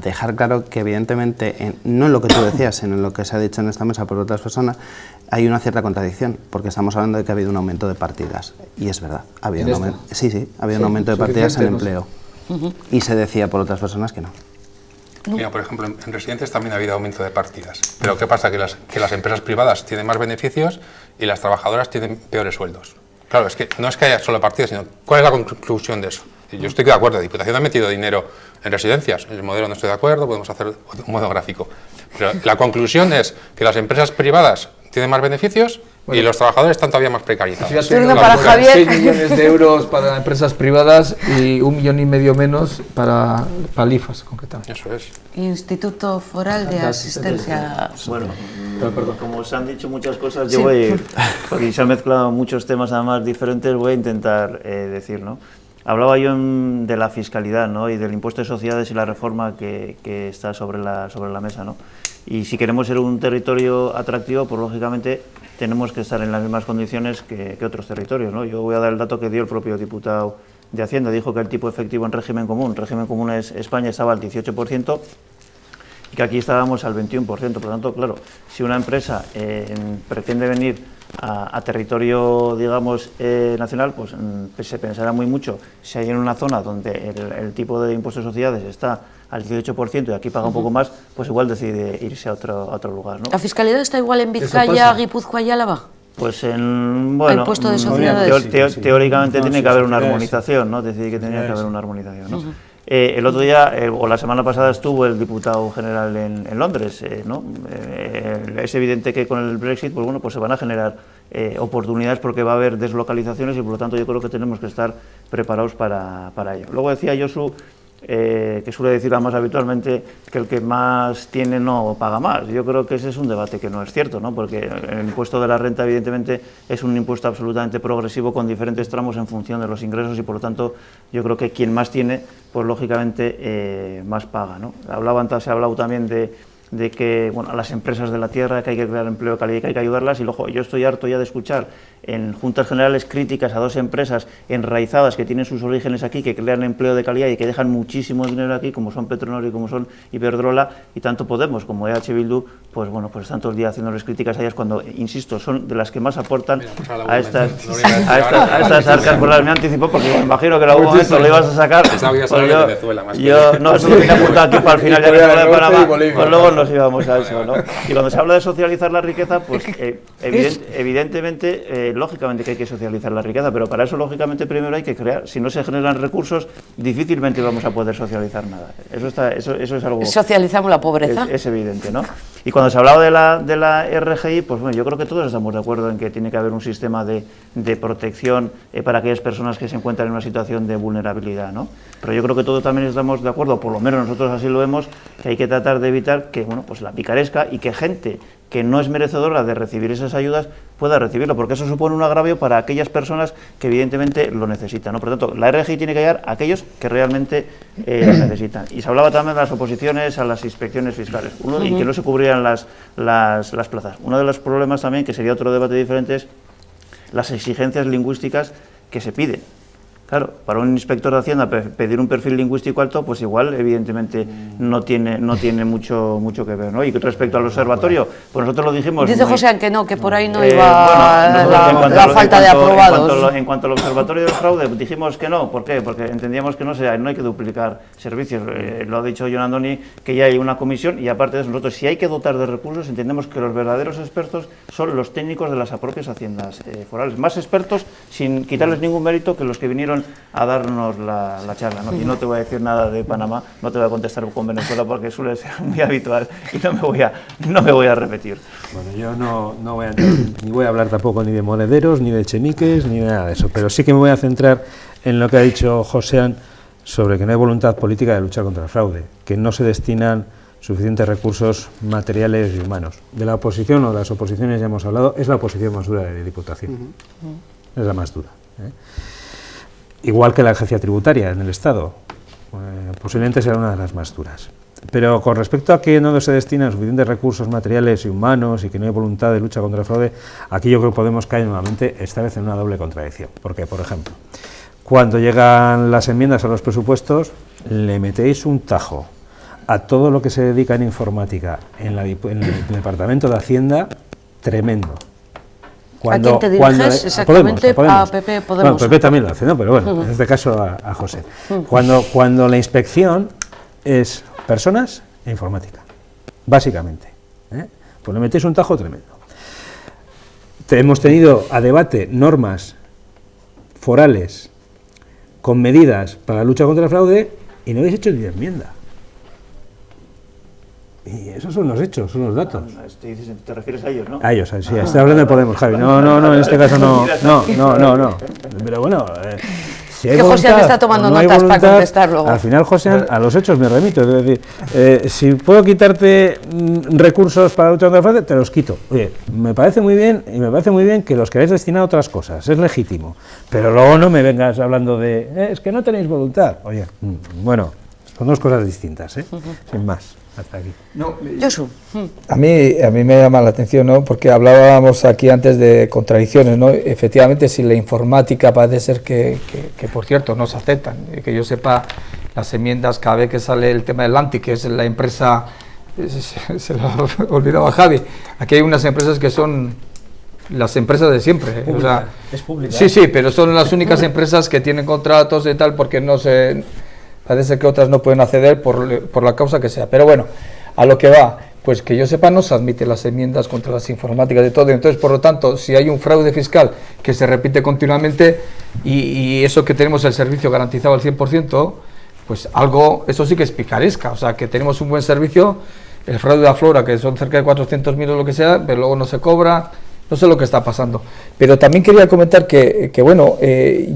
dejar claro que evidentemente, no en lo que tú decías, sino en lo que se ha dicho en esta mesa por otras personas, hay una cierta contradicción, porque estamos hablando de que ha habido un aumento de partidas, y es verdad, ha habido ha habido un aumento de partidas en empleo, y se decía por otras personas que no. Mira, por ejemplo, en residencias también ha habido aumento de partidas. Pero ¿qué pasa? Que las empresas privadas tienen más beneficios y las trabajadoras tienen peores sueldos. Claro, es que no es que haya solo partidas, sino ¿cuál es la conclusión de eso? Yo estoy de acuerdo, la Diputación ha metido dinero en residencias, en el modelo no estoy de acuerdo, podemos hacer un monográfico. Pero la conclusión es que las empresas privadas tienen más beneficios y los trabajadores están todavía más precarizados. Para Javier. 6 millones de euros para empresas privadas y 1,5 millones menos para IFAS, concretamente. Eso es. Instituto Foral de Asistencia. Bueno, como se han dicho muchas cosas, yo porque se han mezclado muchos temas además diferentes, voy a intentar decir, ¿no? Hablaba yo de la fiscalidad, ¿no? Y del impuesto de sociedades y la reforma que está sobre la mesa, ¿no? Y si queremos ser un territorio atractivo, pues lógicamente tenemos que estar en las mismas condiciones que otros territorios, ¿no? Yo voy a dar el dato que dio el propio diputado de Hacienda, dijo que el tipo efectivo en régimen común es España estaba al 18%, y que aquí estábamos al 21%, por lo tanto, claro, si una empresa pretende venir a territorio, digamos, nacional, pues se pensará muy mucho si hay en una zona donde el tipo de impuestos de sociedades está al 18% y aquí paga un poco más, pues igual decide irse a otro lugar, ¿no? ¿La fiscalidad está igual en Vizcaya, Guipúzcoa y Álava? Pues bueno, el impuesto de sociedades. Teóricamente tiene que haber una armonización, ¿no? Decir que tenía que haber una armonización, ¿no? El otro día, o la semana pasada, estuvo el diputado general en Londres, ¿no? Es evidente que con el Brexit, pues bueno, pues se van a generar oportunidades porque va a haber deslocalizaciones y por lo tanto yo creo que tenemos que estar preparados para ello. Luego decía Josu, que suele decir más habitualmente que el que más tiene no paga más. Yo creo que ese es un debate que no es cierto, ¿no? Porque el impuesto de la renta evidentemente es un impuesto absolutamente progresivo con diferentes tramos en función de los ingresos y por lo tanto yo creo que quien más tiene, pues lógicamente más paga, ¿no? Se ha hablado también de que, bueno, a las empresas de la tierra, que hay que crear empleo de calidad y que hay que ayudarlas, y luego yo estoy harto ya de escuchar en juntas generales críticas a 2 empresas enraizadas que tienen sus orígenes aquí, que crean empleo de calidad y que dejan muchísimo dinero aquí, como son Petronor y como son Iberdrola, y tanto Podemos como EH Bildu, pues bueno, pues están todo el día haciéndoles críticas a ellas cuando, insisto, son de las que más aportan a estas arcas. Pues me anticipó porque me imagino que en algún momento lo ibas a sacar. Yo no, eso lo tenía apuntado aquí para el final, ya que de Panamá, pues luego nos íbamos a eso, ¿no? Y cuando se habla de socializar la riqueza, pues evidentemente, lógicamente que hay que socializar la riqueza, pero para eso lógicamente primero hay que crear. Si no se generan recursos, difícilmente vamos a poder socializar nada. Eso es algo... Socializamos la pobreza. Es evidente, ¿no? Y cuando se ha hablado de la RGI, pues bueno, yo creo que todos estamos de acuerdo en que tiene que haber un sistema de protección para aquellas personas que se encuentran en una situación de vulnerabilidad, ¿no? Pero yo creo que todos también estamos de acuerdo, por lo menos nosotros así lo vemos, que hay que tratar de evitar que, bueno, pues la picaresca y que gente que no es merecedora de recibir esas ayudas pueda recibirlo, porque eso supone un agravio para aquellas personas que evidentemente lo necesitan, ¿no? Por lo tanto, la RGI tiene que ayudar a aquellos que realmente lo necesitan. Y se hablaba también de las oposiciones a las inspecciones fiscales, y que no se cubrían las plazas. Uno de los problemas también, que sería otro debate diferente, es las exigencias lingüísticas que se piden. Claro, para un inspector de Hacienda pedir un perfil lingüístico alto, pues igual, evidentemente, no tiene mucho que ver, ¿no? Y respecto al observatorio, pues nosotros lo dijimos... Dice José que no, que por ahí no iba la falta de aprobados. En cuanto al observatorio del fraude, dijimos que no. ¿Por qué? Porque entendíamos que no hay que duplicar servicios. Lo ha dicho Jon Andoni, que ya hay una comisión, y aparte de eso, nosotros, si hay que dotar de recursos, entendemos que los verdaderos expertos son los técnicos de las propias haciendas forales. Más expertos, sin quitarles ningún mérito, que los que vinieron vinieron a darnos la charla, ¿no? Y no te voy a decir nada de Panamá, no te voy a contestar con Venezuela porque suele ser muy habitual y no me voy a repetir. Bueno, yo no voy a entrar, ni voy a hablar tampoco ni de monederos, ni de cheniques, ni de nada de eso, pero sí que me voy a centrar en lo que ha dicho Josean sobre que no hay voluntad política de luchar contra el fraude, que no se destinan suficientes recursos materiales y humanos. De la oposición o de las oposiciones ya hemos hablado, es la oposición más dura de Diputación, es la más dura, ¿eh? Igual que la agencia tributaria en el Estado, posiblemente será una de las más duras. Pero con respecto a que no se destinan suficientes recursos materiales y humanos y que no hay voluntad de lucha contra el fraude, aquí yo creo que podemos caer nuevamente, esta vez en una doble contradicción. Porque, por ejemplo, cuando llegan las enmiendas a los presupuestos, le metéis un tajo a todo lo que se dedica en informática en el Departamento de Hacienda, tremendo. ¿A quién te diriges exactamente? A PP Podemos. Bueno, PP también lo hace, ¿no? Pero bueno, en este caso a José. Cuando la inspección es personas e informática, básicamente, ¿eh? Pues le metéis un tajo tremendo. Hemos tenido a debate normas forales con medidas para la lucha contra el fraude y no habéis hecho ni enmienda. Y esos son los hechos, son los datos. Te refieres a ellos, ¿no? A ellos, sí, estoy hablando de Podemos, Javi. No, en este caso no. Pero bueno, si hay que José voluntad, está tomando no hay notas voluntad, para contestar luego. Al final, José, a los hechos me remito. Es decir, si puedo quitarte recursos para la lucha contra el fraude, te los quito. Oye, me parece muy bien, y me parece muy bien que los queráis destinar a otras cosas, es legítimo. Pero luego no me vengas hablando de, es que no tenéis voluntad. Oye, bueno, son dos cosas distintas, sin más. Hasta aquí. No, Josu. a mí me llama la atención, ¿no? Porque hablábamos aquí antes de contradicciones, ¿no? Efectivamente, si la informática parece ser que por cierto, no se aceptan. Que yo sepa, las enmiendas, cada vez que sale el tema del Lanti, que es la empresa, se lo ha olvidado a Javi, aquí hay unas empresas que son las empresas de siempre. Pública, o sea, es pública. Sí, pero son las únicas empresas que tienen contratos y tal, porque no se... Parece que otras no pueden acceder por la causa que sea. Pero bueno, a lo que va, pues que yo sepa, no se admiten las enmiendas contra las informáticas de todo. Entonces, por lo tanto, si hay un fraude fiscal que se repite continuamente y eso que tenemos el servicio garantizado al 100%, pues algo, eso sí que es picaresca. O sea, que tenemos un buen servicio, el fraude aflora, que son cerca de 400.000 o lo que sea, pero luego no se cobra, no sé lo que está pasando. Pero también quería comentar que bueno,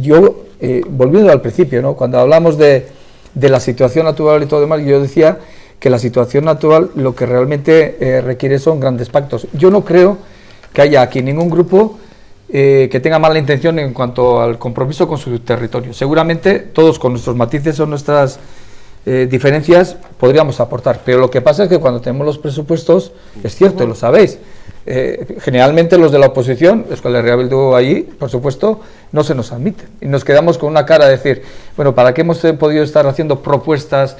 yo, volviendo al principio, ¿no? Cuando hablamos de la situación natural y todo demás, yo decía que la situación natural lo que realmente requiere son grandes pactos. Yo no creo que haya aquí ningún grupo que tenga mala intención en cuanto al compromiso con su territorio. Seguramente todos con nuestros matices o nuestras diferencias podríamos aportar, pero lo que pasa es que cuando tenemos los presupuestos, es cierto, lo sabéis, generalmente los de la oposición, Euskal Herria Bildu allí, por supuesto, no se nos admiten y nos quedamos con una cara de decir, bueno, ¿para qué hemos podido estar haciendo propuestas,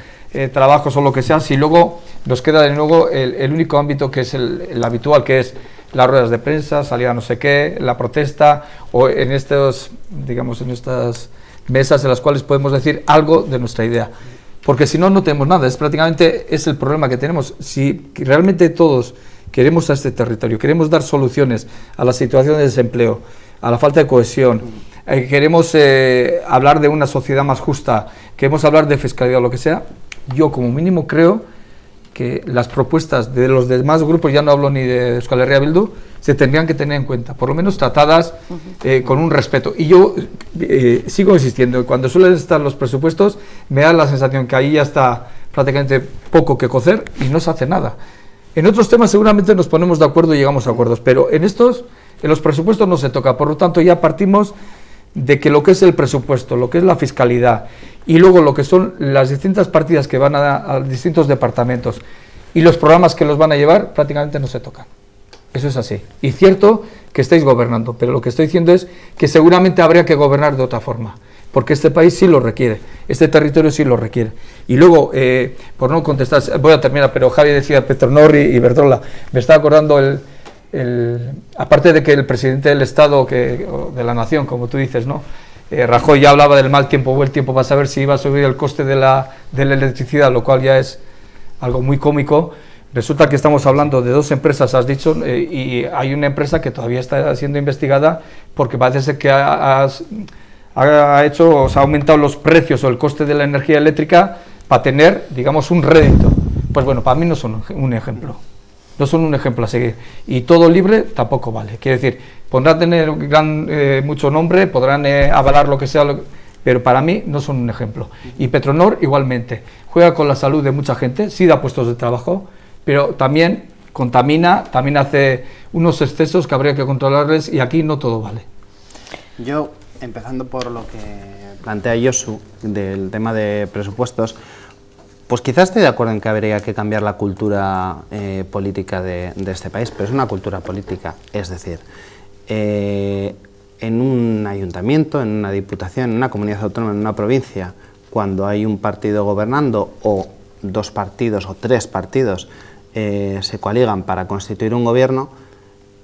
trabajos o lo que sea, si luego nos queda de nuevo el único ámbito que es el habitual, que es las ruedas de prensa, salir a no sé qué, la protesta, o en estos, digamos, en estas mesas en las cuales podemos decir algo de nuestra idea? Porque si no, no tenemos nada, es el problema que tenemos. Si realmente todos queremos a este territorio, queremos dar soluciones a la situación de desempleo, a la falta de cohesión, queremos hablar de una sociedad más justa, queremos hablar de fiscalidad o lo que sea, yo como mínimo creo que las propuestas de los demás grupos, ya no hablo ni de Euskal Herria Bildu, se tendrían que tener en cuenta, por lo menos tratadas con un respeto. Y yo sigo insistiendo, cuando suelen estar los presupuestos, me da la sensación que ahí ya está prácticamente poco que cocer y no se hace nada. En otros temas seguramente nos ponemos de acuerdo y llegamos a acuerdos, pero en los presupuestos no se toca, por lo tanto ya partimos de que lo que es el presupuesto, lo que es la fiscalidad y luego lo que son las distintas partidas que van a distintos departamentos y los programas que los van a llevar prácticamente no se tocan. Eso es así. Y cierto que estáis gobernando, pero lo que estoy diciendo es que seguramente habría que gobernar de otra forma, porque este país sí lo requiere, este territorio sí lo requiere. Y luego, por no contestar, voy a terminar, pero Javi decía Petronor y Iberdrola, me está acordando aparte de que el presidente del Estado, de la Nación, como tú dices, ¿no? Rajoy ya hablaba del mal tiempo o buen tiempo para saber si iba a subir el coste de la electricidad, lo cual ya es algo muy cómico. Resulta que estamos hablando de dos empresas, has dicho, y hay una empresa que todavía está siendo investigada porque parece ser que ha se ha aumentado los precios o el coste de la energía eléctrica para tener, digamos, un rédito. Pues bueno, para mí no son un ejemplo. No son un ejemplo a seguir. Y todo libre tampoco vale. Quiere decir, podrán tener mucho nombre, podrán avalar lo que sea, pero para mí no son un ejemplo. Y Petronor igualmente. Juega con la salud de mucha gente, sí da puestos de trabajo, pero también contamina, también hace unos excesos que habría que controlarles y aquí no todo vale. Yo, empezando por lo que plantea Josu del tema de presupuestos, pues quizás estoy de acuerdo en que habría que cambiar la cultura política de este país, pero es una cultura política, es decir, en un ayuntamiento, en una diputación, en una comunidad autónoma, en una provincia, cuando hay un partido gobernando o dos partidos o tres partidos se coaligan para constituir un gobierno,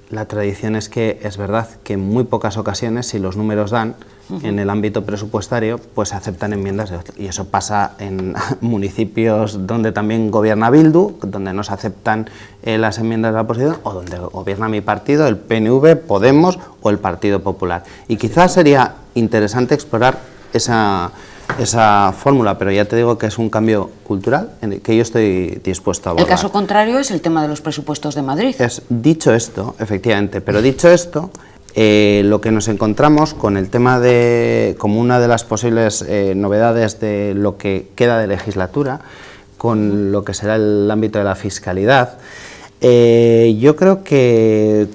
la tradición es que es verdad que en muy pocas ocasiones, si los números dan, en el ámbito presupuestario, pues se aceptan enmiendas de otro. Y eso pasa en municipios donde también gobierna Bildu, donde no se aceptan las enmiendas de la oposición, o donde gobierna mi partido, el PNV, Podemos o el Partido Popular. Y quizás sería interesante explorar esa fórmula, pero ya te digo que es un cambio cultural en el que yo estoy dispuesto a abordar. El caso contrario es el tema de los presupuestos de Madrid. Dicho esto, efectivamente, pero dicho esto, lo que nos encontramos con el tema como una de las posibles novedades de lo que queda de legislatura, con lo que será el ámbito de la fiscalidad, yo creo que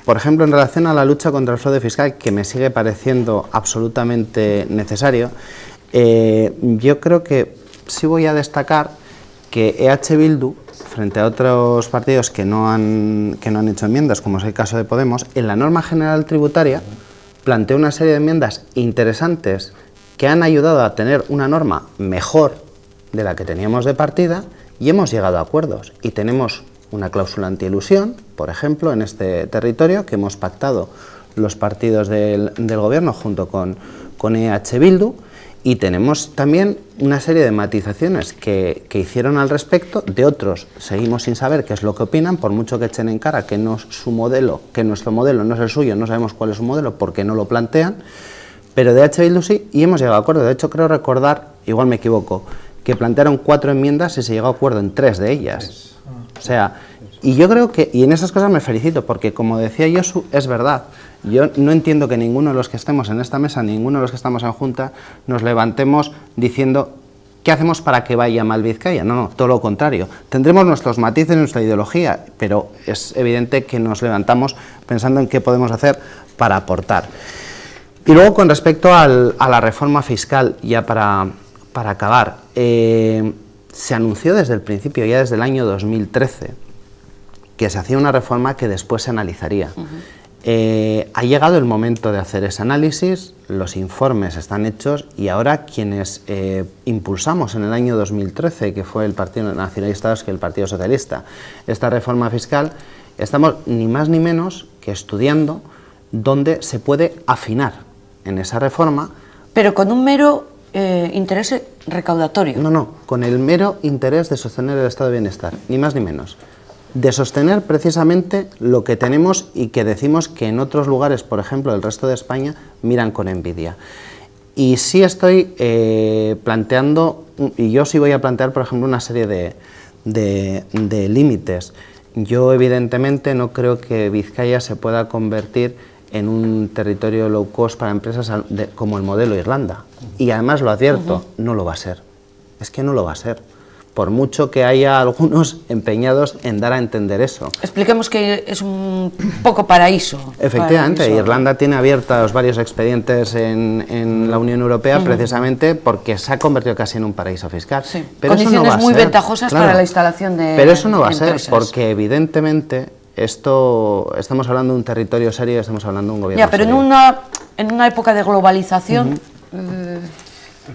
por ejemplo, en relación a la lucha contra el fraude fiscal, que me sigue pareciendo absolutamente necesario, yo creo que sí voy a destacar que EH Bildu, frente a otros partidos que no han hecho enmiendas, como es el caso de Podemos, en la norma general tributaria plantea una serie de enmiendas interesantes que han ayudado a tener una norma mejor de la que teníamos de partida y hemos llegado a acuerdos. Y tenemos una cláusula antielusión, por ejemplo, en este territorio que hemos pactado los partidos del gobierno junto con EH Bildu, y tenemos también una serie de matizaciones que hicieron al respecto, de otros seguimos sin saber qué es lo que opinan, por mucho que echen en cara que no es su modelo, que nuestro modelo no es el suyo, no sabemos cuál es su modelo porque no lo plantean, pero de EH Bildu sí, y hemos llegado a acuerdo. De hecho, creo recordar, igual me equivoco, que plantearon 4 enmiendas y se llegó a acuerdo en 3 de ellas. O sea, y yo creo que, y en esas cosas me felicito, porque como decía Josu, es verdad. Yo no entiendo que ninguno de los que estemos en esta mesa, ninguno de los que estamos en Junta, nos levantemos diciendo ¿qué hacemos para que vaya mal Vizcaya? No, todo lo contrario. Tendremos nuestros matices, nuestra ideología, pero es evidente que nos levantamos pensando en qué podemos hacer para aportar. Y luego, con respecto a la reforma fiscal, ya para acabar, se anunció desde el principio, ya desde el año 2013, que se hacía una reforma que después se analizaría. Ha llegado el momento de hacer ese análisis, los informes están hechos y ahora quienes impulsamos en el año 2013, que fue el Partido Nacionalista Vasco y el Partido Socialista, esta reforma fiscal, estamos ni más ni menos que estudiando dónde se puede afinar en esa reforma. Pero con un mero interés recaudatorio. No, con el mero interés de sostener el estado de bienestar, ni más ni menos. De sostener precisamente lo que tenemos y que decimos que en otros lugares, por ejemplo, del resto de España, miran con envidia. Y sí estoy planteando, y yo sí voy a plantear, por ejemplo, una serie de límites. Yo, evidentemente, no creo que Vizcaya se pueda convertir en un territorio low cost para empresas como el modelo Irlanda. Y además lo advierto, no lo va a ser. Es que no lo va a ser. Por mucho que haya algunos empeñados en dar a entender eso. Expliquemos que es un poco paraíso. Efectivamente, paraíso. Irlanda tiene abiertos varios expedientes en la Unión Europea precisamente porque se ha convertido casi en un paraíso fiscal. Sí. Pero condiciones eso no va a muy ser, ventajosas claro, para la instalación de Pero eso no va a ser empresas. porque evidentemente estamos hablando de un territorio serio, estamos hablando de un gobierno ya, pero serio. en una época de globalización...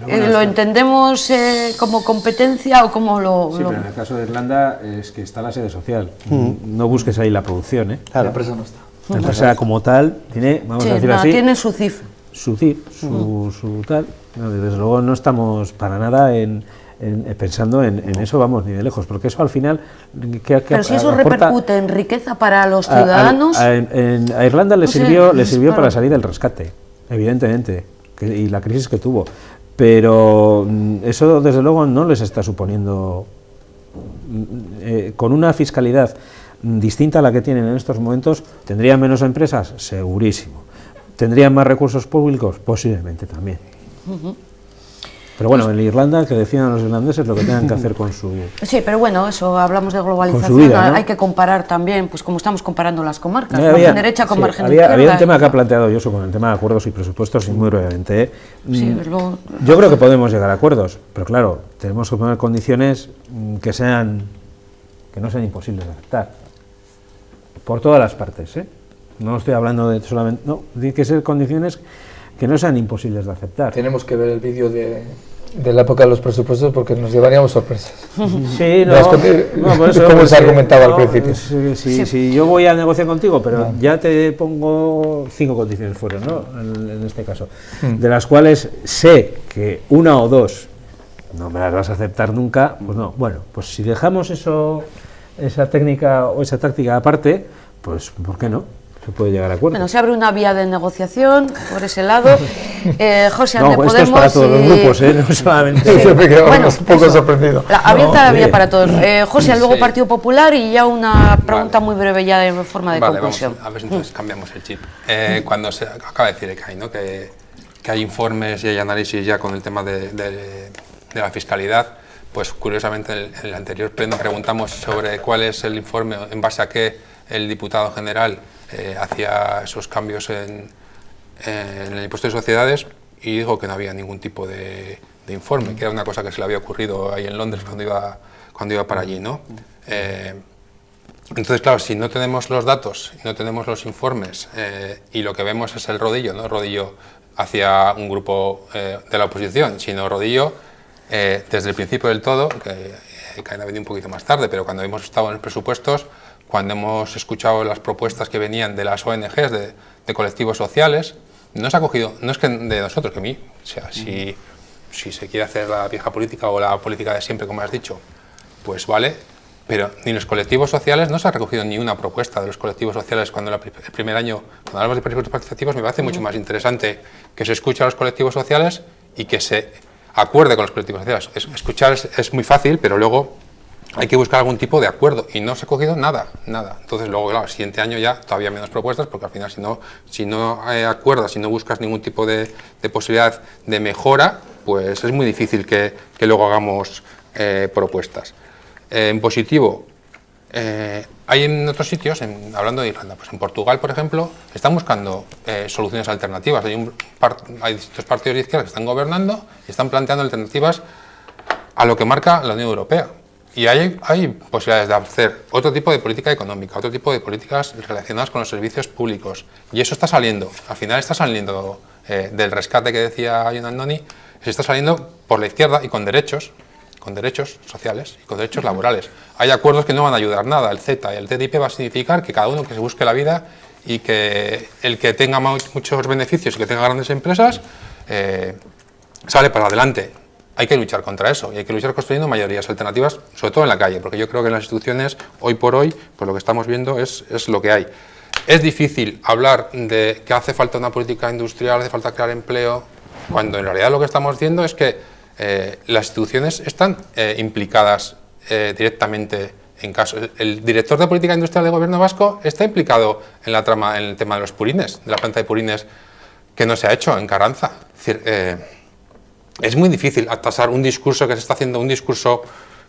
¿Lo entendemos como competencia o como lo...? Sí, pero en el caso de Irlanda es que está la sede social. No busques ahí la producción, ¿eh? Claro. La empresa no está. La empresa como tal tiene, vamos a decir así, tiene su CIF. su CIF, su tal. No, desde luego no estamos para nada pensando en eso, vamos, ni de lejos, porque eso al final... Pero si eso aporta, repercute en riqueza para los ciudadanos... a Irlanda le no sé, sirvió para salir del rescate. evidentemente, y la crisis que tuvo, pero eso desde luego no les está suponiendo, con una fiscalidad distinta a la que tienen en estos momentos, ¿tendrían menos empresas? Segurísimo. ¿Tendrían más recursos públicos? Posiblemente también. Pero bueno, en Irlanda, que decidan los irlandeses lo que tengan que hacer con su... Sí, pero bueno, eso, hablamos de globalización, vida, ¿no? Hay que comparar también, pues como estamos comparando las comarcas, Había, margen derecha con margen había izquierda. un tema que ha planteado Josu con el tema de acuerdos y presupuestos, y muy brevemente. Sí, Yo creo que podemos llegar a acuerdos, pero claro, tenemos que poner condiciones que no sean imposibles de aceptar. Por todas las partes, ¿eh? No estoy hablando de solamente... No, tiene que ser condiciones que no sean imposibles de aceptar. Tenemos que ver el vídeo de la época de los presupuestos porque nos llevaríamos sorpresas. Sí, por eso, como se argumentaba al principio. Si yo voy a negociar contigo, pero ya te pongo 5 condiciones fuera, ¿no? En este caso, de las cuales sé que una o dos no me las vas a aceptar nunca, pues no. Bueno, pues si dejamos esa técnica o esa táctica aparte, pues ¿por qué no? Se puede llegar a acuerdo. Bueno, se abre una vía de negociación por ese lado. José, no, ante esto es para todos los grupos, no solamente... Sí. Siempre quedamos Bueno, un poco sorprendido. Abierta la vía para todos. José, luego Partido Popular y ya una pregunta muy breve ya de forma de conclusión. Vamos, a ver si entonces cambiamos el chip. Cuando se acaba de decir Ekay, ¿no? que hay informes y hay análisis ya con el tema de la fiscalidad, pues curiosamente en el anterior pleno preguntamos sobre cuál es el informe, en base a qué el diputado general hacía esos cambios en el impuesto de sociedades, y dijo que no había ningún tipo de informe, que era una cosa que se le había ocurrido ahí en Londres cuando iba para allí, ¿no? Entonces, claro, si no tenemos los datos, no tenemos los informes y lo que vemos es el rodillo, no rodillo hacia un grupo de la oposición, sino rodillo desde el principio del todo, que ha venido un poquito más tarde, pero cuando hemos estado en los presupuestos, cuando hemos escuchado las propuestas que venían de las ONGs, de colectivos sociales, no se ha cogido, no es que de nosotros, que a mí, o sea, si se quiere hacer la vieja política o la política de siempre, como has dicho, pues vale, pero ni los colectivos sociales, no se ha recogido ni una propuesta de los colectivos sociales el primer año, cuando hablamos de presupuestos participativos, me parece mucho más interesante que se escuche a los colectivos sociales y que se acuerde con los colectivos sociales. Escuchar es muy fácil, pero luego hay que buscar algún tipo de acuerdo y no se ha cogido nada. Entonces luego, claro, el siguiente año ya todavía menos propuestas, porque al final si no acuerdas, si no buscas ningún tipo de posibilidad de mejora, pues es muy difícil que luego hagamos propuestas. En positivo, hay en otros sitios, hablando de Irlanda, pues en Portugal, por ejemplo, están buscando soluciones alternativas. Hay distintos partidos de izquierda que están gobernando y están planteando alternativas a lo que marca la Unión Europea. Y hay posibilidades de hacer otro tipo de política económica, otro tipo de políticas relacionadas con los servicios públicos. Y eso está saliendo, al final está saliendo del rescate que decía Jon Andoni, se está saliendo por la izquierda y con derechos sociales y con derechos laborales. Hay acuerdos que no van a ayudar nada. El CETA y el TTIP va a significar que cada uno que se busque la vida y que el que tenga muchos beneficios y que tenga grandes empresas sale para adelante. Hay que luchar contra eso y hay que luchar construyendo mayorías alternativas, sobre todo en la calle, porque yo creo que en las instituciones, hoy por hoy, pues lo que estamos viendo es lo que hay. Es difícil hablar de que hace falta una política industrial, hace falta crear empleo, cuando en realidad lo que estamos viendo es que las instituciones están implicadas directamente en casos. El director de política industrial del gobierno vasco está implicado en la trama, en el tema de los purines, de la planta de purines que no se ha hecho en Carranza. Es decir, es muy difícil atasar un discurso que se está haciendo, un discurso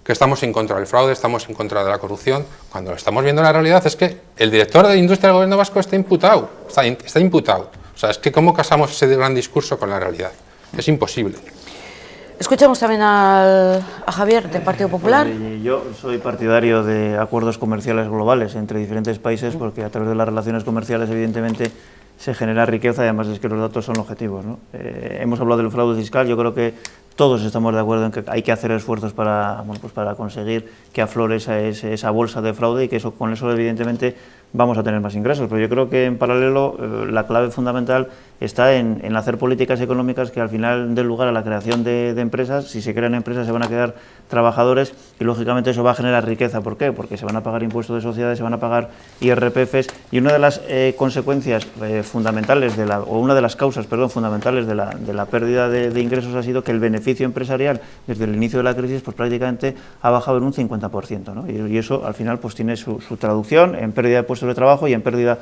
que estamos en contra del fraude, estamos en contra de la corrupción, cuando lo estamos viendo en la realidad es que el director de industria del gobierno vasco está imputado. O sea, es que ¿cómo casamos ese gran discurso con la realidad? Es imposible. Escuchamos también a Javier, del Partido Popular. Yo soy partidario de acuerdos comerciales globales entre diferentes países, porque a través de las relaciones comerciales, evidentemente, se genera riqueza, y además es que los datos son objetivos, ¿no? Hemos hablado del fraude fiscal, yo creo que todos estamos de acuerdo en que hay que hacer esfuerzos para conseguir que aflore esa bolsa de fraude y que con eso evidentemente vamos a tener más ingresos. Pero yo creo que en paralelo la clave fundamental está en hacer políticas económicas que al final den lugar a la creación de empresas. Si se crean empresas se van a quedar trabajadores y lógicamente eso va a generar riqueza. ¿Por qué? Porque se van a pagar impuestos de sociedades, se van a pagar IRPFs, y una de las consecuencias fundamentales, o una de las causas, perdón, fundamentales de la pérdida de ingresos ha sido que el beneficio empresarial desde el inicio de la crisis pues prácticamente ha bajado en un 50%, ¿no? Y eso al final pues tiene su traducción en pérdida de puestos de trabajo y en pérdida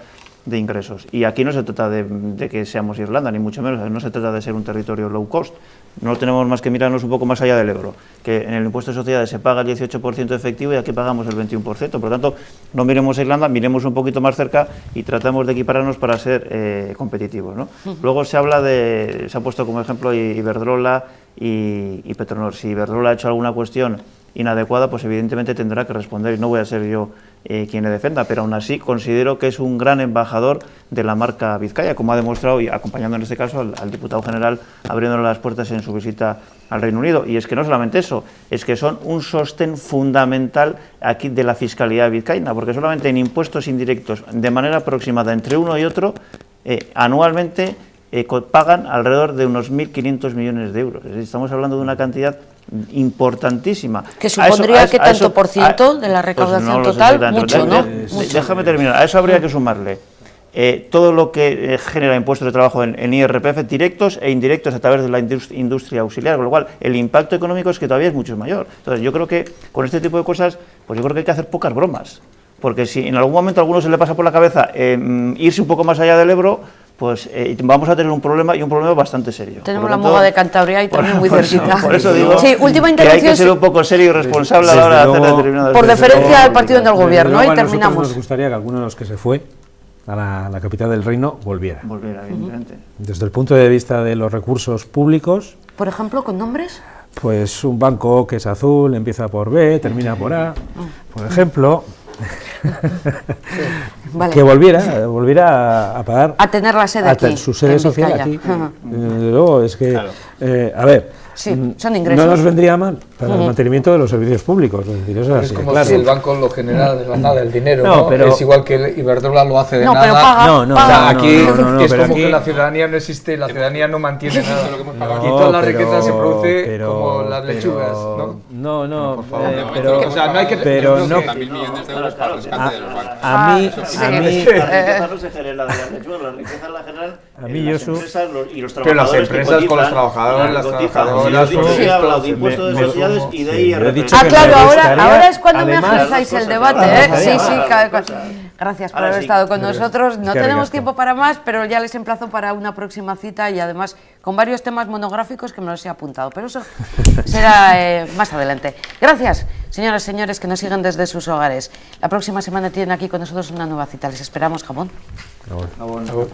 de ingresos. Y aquí no se trata de que seamos Irlanda, ni mucho menos, no se trata de ser un territorio low cost. No tenemos más que mirarnos un poco más allá del Ebro, que en el impuesto de sociedades se paga el 18% efectivo y aquí pagamos el 21%. Por lo tanto, no miremos a Irlanda, miremos un poquito más cerca y tratamos de equipararnos para ser competitivos, ¿no? Luego se ha puesto como ejemplo Iberdrola y Petronor. Si Iberdrola ha hecho alguna cuestión inadecuada, pues evidentemente tendrá que responder, y no voy a ser yo quien le defenda, pero aún así considero que es un gran embajador de la marca Vizcaya, como ha demostrado, y acompañando en este caso al diputado general, abriéndole las puertas en su visita al Reino Unido. Y es que no solamente eso, es que son un sostén fundamental aquí de la fiscalidad vizcaína, porque solamente en impuestos indirectos, de manera aproximada entre uno y otro, anualmente pagan alrededor de unos 1.500 millones de euros. Es decir, estamos hablando de una cantidad importantísima. ¿Que supondría qué tanto por ciento de la recaudación total? Mucho, ¿no? Déjame terminar. A eso habría que sumarle todo lo que genera impuestos de trabajo en IRPF directos e indirectos a través de la industria auxiliar, con lo cual el impacto económico es que todavía es mucho mayor. Entonces yo creo que con este tipo de cosas, pues yo creo que hay que hacer pocas bromas, porque si en algún momento a alguno se le pasa por la cabeza irse un poco más allá del Ebro, pues vamos a tener un problema, y un problema bastante serio. Tenemos la Muga de Cantabria y también muy cerquita. Por eso digo sí, última que hay que ser un poco serio y responsable a la hora de hacer determinadas por deferencia al partido del gobierno, y a nosotros terminamos. nos gustaría que alguno de los que se fue a la capital del reino volviera. Volviera, evidentemente. Desde el punto de vista de los recursos públicos, Por ejemplo, con nombres. pues un banco que es azul, empieza por B, termina por A, por ejemplo. Vale. Que volviera a pagar, A tener la sede aquí, su sede en social Vizcaya. aquí. Ajá. Luego es que, Claro. a ver, Sí, son ingresos. no nos vendría mal para el mantenimiento de los servicios públicos. Es decir, eso es Es así, como claro. si el banco lo genera de la nada, el dinero, No, ¿no? pero- Es igual que Iberdrola lo hace de No, pero nada. paga, No, no, O sea, paga. aquí no, es pero como aquí- que la ciudadanía no existe, la ciudadanía no mantiene nada. Aquí No, toda la pero- riqueza se produce pero- como las lechugas, pero- ¿no? No, Pero, pero, o sea, no hay que- pero no, 50.000 millones de euros para el rescate de los bancos. a mí, Sí. a mí, La riqueza no se genera de las lechugas, la riqueza la generan A mí, las Josu, empresas y los pero las trabajadores que empresas con los cotizan, trabajadores, las cotizan. trabajadoras, Yo he hablado de me- impuestos me de sociedades sumo. y de Sí, yo he IRPF. dicho Ah, que claro, me ahora gustaría, es cuando me además, agilizáis el debate, claro, ¿eh? claro, Sí, sí, claro. gracias por Ahora haber sí. estado con nosotros. No que tenemos ricasco. tiempo para más, pero ya les emplazo para una próxima cita, y además con varios temas monográficos que me los he apuntado, pero eso será más adelante. Gracias, señoras y señores que nos siguen desde sus hogares. La próxima semana tienen aquí con nosotros una nueva cita. Les esperamos, jamón. Ah, bueno.